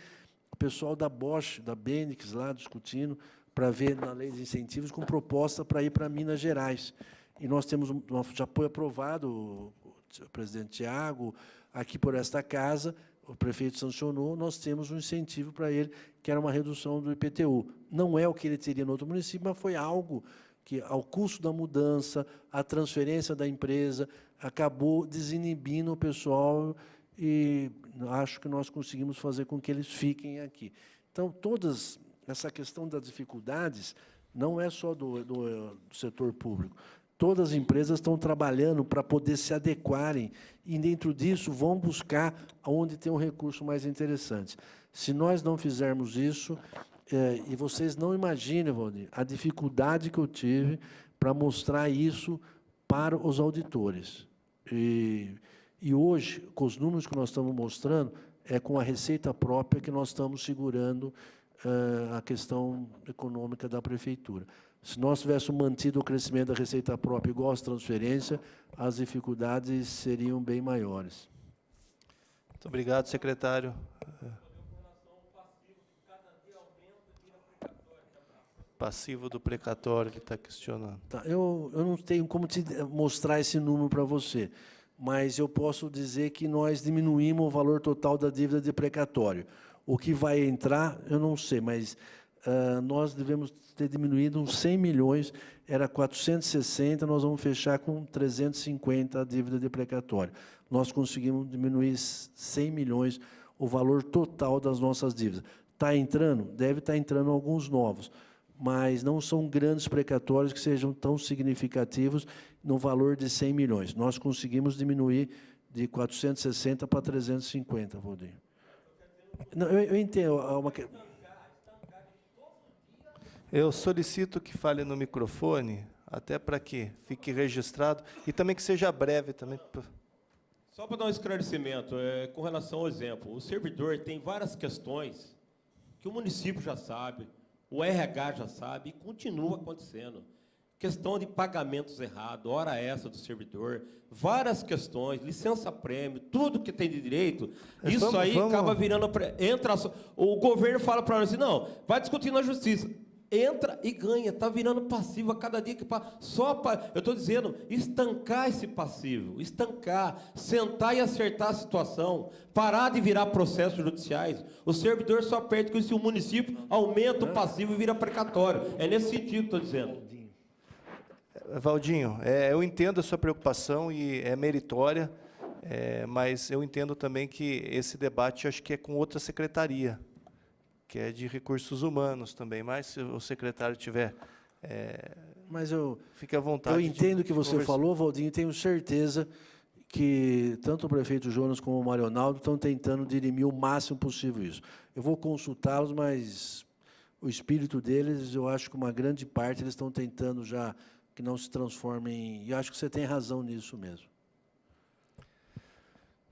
o pessoal da Bosch, da Bendix, lá discutindo, para ver na lei de incentivos, com proposta para ir para Minas Gerais. E nós já foi aprovado, o presidente Tiago, aqui por esta casa, o prefeito sancionou, nós temos um incentivo para ele, que era uma redução do IPTU. Não é o que ele teria no outro município, mas foi algo que, ao custo da mudança, a transferência da empresa, acabou desinibindo o pessoal, e acho que nós conseguimos fazer com que eles fiquem aqui. Então, essa questão das dificuldades não é só do setor público. Todas as empresas estão trabalhando para poder se adequarem, e, dentro disso, vão buscar onde tem um recurso mais interessante. Se nós não fizermos isso, e vocês não imaginam, Valdir, a dificuldade que eu tive para mostrar isso para os auditores. E hoje, com os números que nós estamos mostrando, é com a receita própria que nós estamos segurando a questão econômica da prefeitura. Se nós tivéssemos mantido o crescimento da receita própria igual às transferências, as dificuldades seriam bem maiores. Muito obrigado, secretário. Passivo do precatório, ele está questionando. Tá, eu não tenho como te mostrar esse número para você, mas eu posso dizer que nós diminuímos o valor total da dívida de precatório. O que vai entrar, eu não sei, mas nós devemos ter diminuído uns 100 milhões, era 460, nós vamos fechar com 350 a dívida de precatório. Nós conseguimos diminuir 100 milhões o valor total das nossas dívidas. Está entrando? Deve estar entrando alguns novos, mas não são grandes precatórios que sejam tão significativos no valor de 100 milhões. Nós conseguimos diminuir de 460 para 350, Valdir. Não, eu entendo. Eu solicito que fale no microfone, até para que fique registrado, e também que seja breve também. Só para dar um esclarecimento, com relação ao exemplo, o servidor tem várias questões que o município já sabe, o RH já sabe, e continua acontecendo. Questão de pagamentos errados, hora extra do servidor, várias questões, licença-prêmio, tudo que tem de direito, isso acaba virando... O governo fala para nós assim, não, vai discutir na justiça. Entra e ganha, está virando passivo a cada dia que passa. Eu estou dizendo, estancar esse passivo, estancar, sentar e acertar a situação, parar de virar processos judiciais. O servidor só perde com se o município aumenta o passivo e vira precatório. É nesse sentido que estou dizendo. Valdinho, eu entendo a sua preocupação e é meritória, mas eu entendo também que esse debate acho que é com outra secretaria, que é de recursos humanos também, mas se o secretário tiver... Mas fique à vontade. Eu entendo o que você falou, Valdinho, e tenho certeza que tanto o prefeito Jonas como o Marionaldo estão tentando dirimir o máximo possível isso. Eu vou consultá-los, mas o espírito deles, eu acho que uma grande parte eles estão tentando já que não se transformem, e acho que você tem razão nisso mesmo.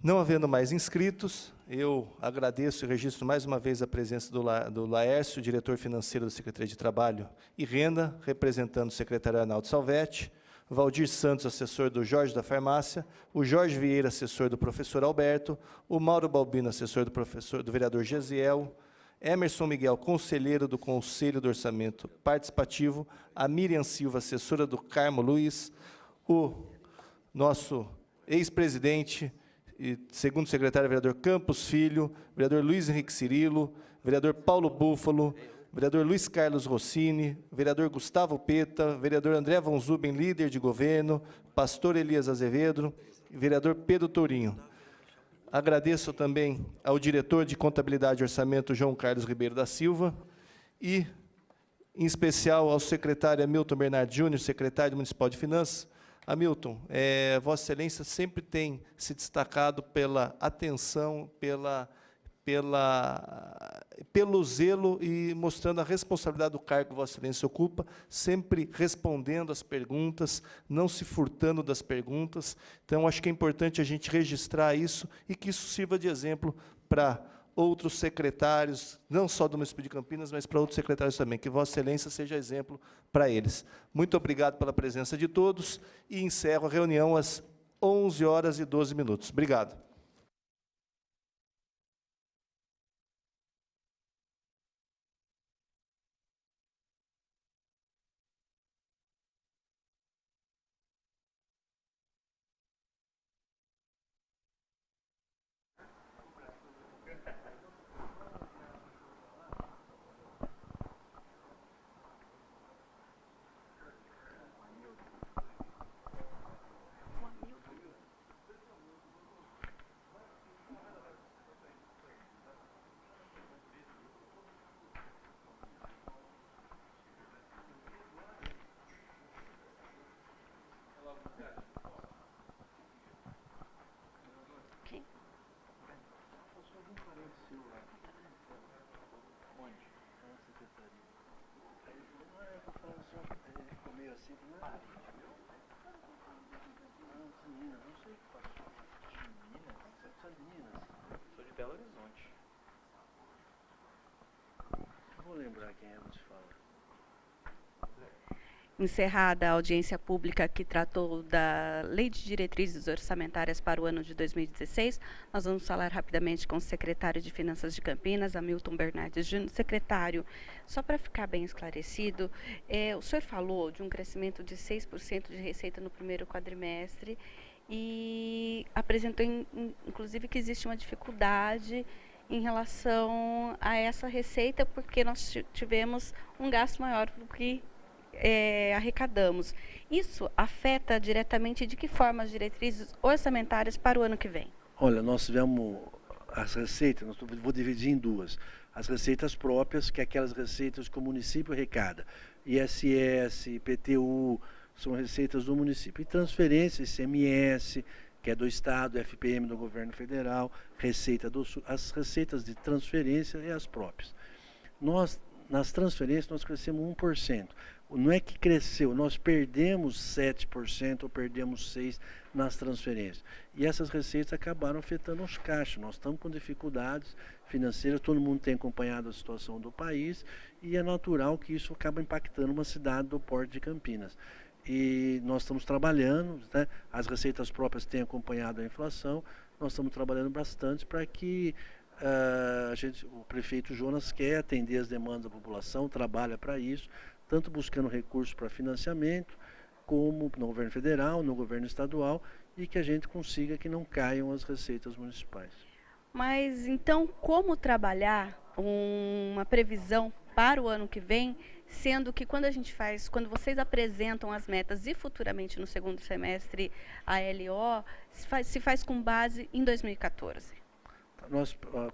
Não havendo mais inscritos, eu agradeço e registro mais uma vez a presença do Laércio, diretor financeiro da Secretaria de Trabalho e Renda, representando o secretário Arnaldo Salvetti, Valdir Santos, assessor do Jorge da Farmácia, o Jorge Vieira, assessor do professor Alberto, o Mauro Balbino, assessor do vereador Gesiel, Emerson Miguel, conselheiro do Conselho do Orçamento Participativo, a Miriam Silva, assessora do Carmo Luiz, o nosso ex-presidente e segundo secretário, vereador Campos Filho, vereador Luiz Henrique Cirilo, vereador Paulo Búfalo, vereador Luiz Carlos Rossini, vereador Gustavo Peta, vereador André Von Zuben, líder de governo, pastor Elias Azevedo e vereador Pedro Tourinho. Agradeço também ao diretor de Contabilidade e Orçamento, João Carlos Ribeiro da Silva, e, em especial, ao secretário Hamilton Bernardo Júnior, secretário municipal de Finanças. Hamilton, Vossa Excelência sempre tem se destacado pela atenção, pelo zelo e mostrando a responsabilidade do cargo que Vossa Excelência ocupa, sempre respondendo às perguntas, não se furtando das perguntas. Então, acho que é importante a gente registrar isso e que isso sirva de exemplo para outros secretários, não só do município de Campinas, mas para outros secretários também, que Vossa Excelência seja exemplo para eles. Muito obrigado pela presença de todos e encerro a reunião às 11h12. Obrigado. Sou de Belo Horizonte. Vou lembrar quem é, você fala. Encerrada a audiência pública que tratou da Lei de Diretrizes Orçamentárias para o ano de 2016, nós vamos falar rapidamente com o secretário de Finanças de Campinas, Hamilton Bernardes Júnior. Secretário, só para ficar bem esclarecido, o senhor falou de um crescimento de 6% de receita no primeiro quadrimestre e apresentou, inclusive, que existe uma dificuldade em relação a essa receita, porque nós tivemos um gasto maior do que arrecadamos. Isso afeta diretamente de que forma as diretrizes orçamentárias para o ano que vem? Olha, nós tivemos as receitas, vou dividir em duas. As receitas próprias, que é aquelas receitas que o município arrecada. ISS, IPTU, são receitas do município. E transferência, ICMS, que é do Estado, FPM do governo federal, receita do Sul. As receitas de transferência e as próprias. Nas transferências, nós crescemos 1%. Não é que cresceu, nós perdemos 7% ou perdemos 6% nas transferências. E essas receitas acabaram afetando os caixas. Nós estamos com dificuldades financeiras, todo mundo tem acompanhado a situação do país e é natural que isso acaba impactando uma cidade do porte de Campinas. E nós estamos trabalhando, né? As receitas próprias têm acompanhado a inflação, nós estamos trabalhando bastante para que o prefeito Jonas quer atender as demandas da população, trabalha para isso, tanto buscando recursos para financiamento, como no governo federal, no governo estadual, e que a gente consiga que não caiam as receitas municipais. Mas, então, como trabalhar uma previsão para o ano que vem sendo que quando vocês apresentam as metas e futuramente no segundo semestre a LO, se faz com base em 2014?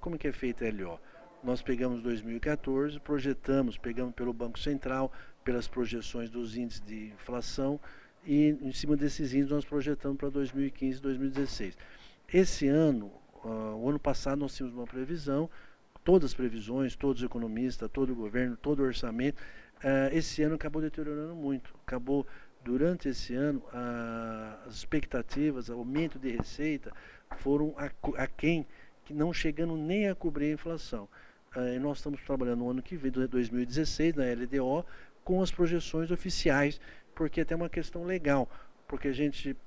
Como que é feita a LO? Nós pegamos 2014, pegamos pelo Banco Central, pelas projeções dos índices de inflação, e em cima desses índices nós projetamos para 2015 e 2016. Esse ano, o ano passado nós tínhamos uma previsão, todas as previsões, todos os economistas, todo o governo, todo o orçamento, esse ano acabou deteriorando muito. Durante esse ano, as expectativas, aumento de receita, foram aquém, que não chegando nem a cobrir a inflação. Nós estamos trabalhando no ano que vem, 2016, na LDO, com as projeções oficiais, porque é até uma questão legal, porque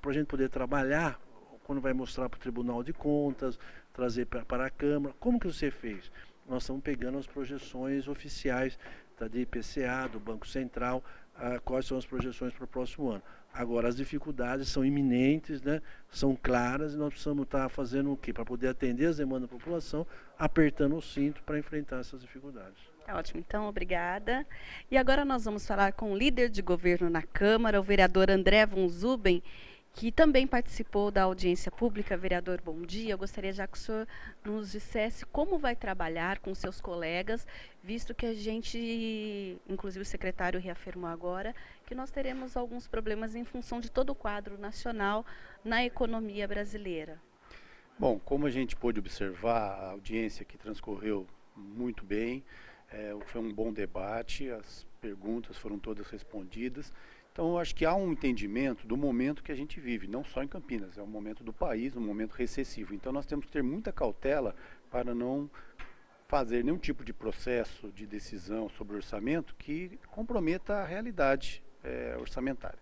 para a gente poder trabalhar, quando vai mostrar para o Tribunal de Contas, trazer para a Câmara, como que você fez? Nós estamos pegando as projeções oficiais da IPCA, do Banco Central, quais são as projeções para o próximo ano. Agora, as dificuldades são iminentes, né? São claras, e nós precisamos estar fazendo o quê? Para poder atender as demandas da população, apertando o cinto para enfrentar essas dificuldades. Ótimo, então, obrigada. E agora nós vamos falar com o líder de governo na Câmara, o vereador André von Zuben, que também participou da audiência pública. Vereador, bom dia. Eu gostaria já que o senhor nos dissesse como vai trabalhar com seus colegas, visto que a gente, inclusive o secretário reafirmou agora, que nós teremos alguns problemas em função de todo o quadro nacional na economia brasileira. Bom, como a gente pôde observar, a audiência que transcorreu muito bem, foi um bom debate, as perguntas foram todas respondidas. Então, eu acho que há um entendimento do momento que a gente vive, não só em Campinas, é um momento do país, um momento recessivo. Então, nós temos que ter muita cautela para não fazer nenhum tipo de processo de decisão sobre orçamento que comprometa a realidade orçamentária.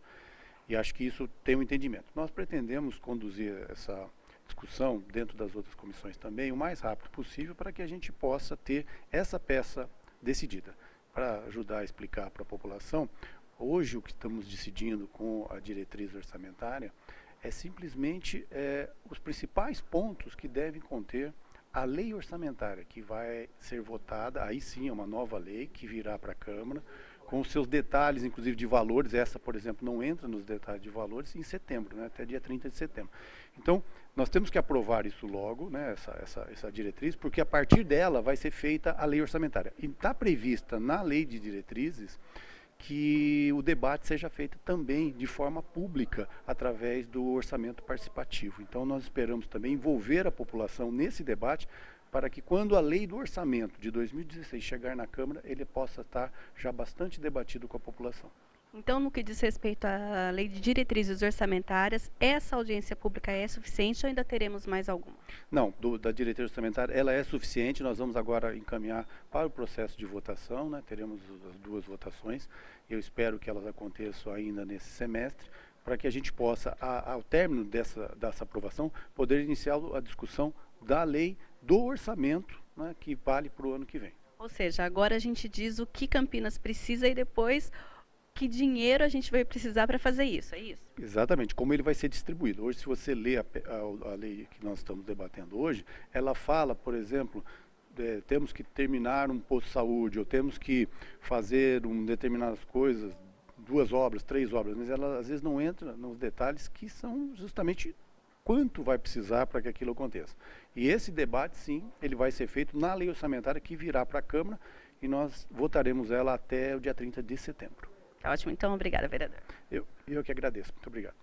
E acho que isso tem um entendimento. Nós pretendemos conduzir essa discussão dentro das outras comissões também o mais rápido possível para que a gente possa ter essa peça decidida. Para ajudar a explicar para a população, hoje o que estamos decidindo com a diretriz orçamentária é simplesmente os principais pontos que devem conter a lei orçamentária, que vai ser votada, aí sim é uma nova lei que virá para a Câmara, com os seus detalhes, inclusive de valores. Essa, por exemplo, não entra nos detalhes de valores em setembro, né, até dia 30 de setembro. Então, nós temos que aprovar isso logo, né, essa diretriz, porque a partir dela vai ser feita a lei orçamentária. E está prevista na lei de diretrizes que o debate seja feito também de forma pública, através do orçamento participativo. Então, nós esperamos também envolver a população nesse debate, para que quando a lei do orçamento de 2016 chegar na Câmara, ele possa estar já bastante debatido com a população. Então, no que diz respeito à lei de diretrizes orçamentárias, essa audiência pública é suficiente ou ainda teremos mais alguma? Não, da diretriz orçamentária ela é suficiente. Nós vamos agora encaminhar para o processo de votação, né? Teremos as duas votações. Eu espero que elas aconteçam ainda nesse semestre, para que a gente possa, ao término dessa aprovação, poder iniciar a discussão da lei do orçamento, né, que vale para o ano que vem. Ou seja, agora a gente diz o que Campinas precisa e depois que dinheiro a gente vai precisar para fazer isso, é isso? Exatamente, como ele vai ser distribuído. Hoje, se você lê a lei que nós estamos debatendo hoje, ela fala, por exemplo, temos que terminar um posto de saúde, ou temos que fazer determinadas coisas, 2 obras, 3 obras, mas ela às vezes não entra nos detalhes que são justamente quanto vai precisar para que aquilo aconteça. E esse debate, sim, ele vai ser feito na lei orçamentária que virá para a Câmara, e nós votaremos ela até o dia 30 de setembro. Ótimo, então obrigada, vereador. Eu que agradeço, muito obrigado.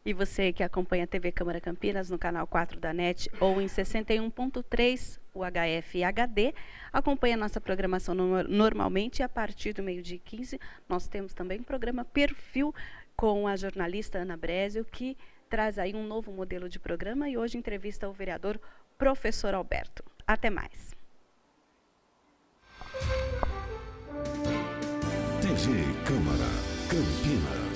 E você que acompanha a TV Câmara Campinas no canal 4 da NET ou em 61.3 UHF e HD, acompanha a nossa programação normalmente, e a partir do 12h15 nós temos também o programa Perfil com a jornalista Ana Bresel, que traz aí um novo modelo de programa, e hoje entrevista o vereador Professor Alberto. Até mais. TV Câmara Campinas.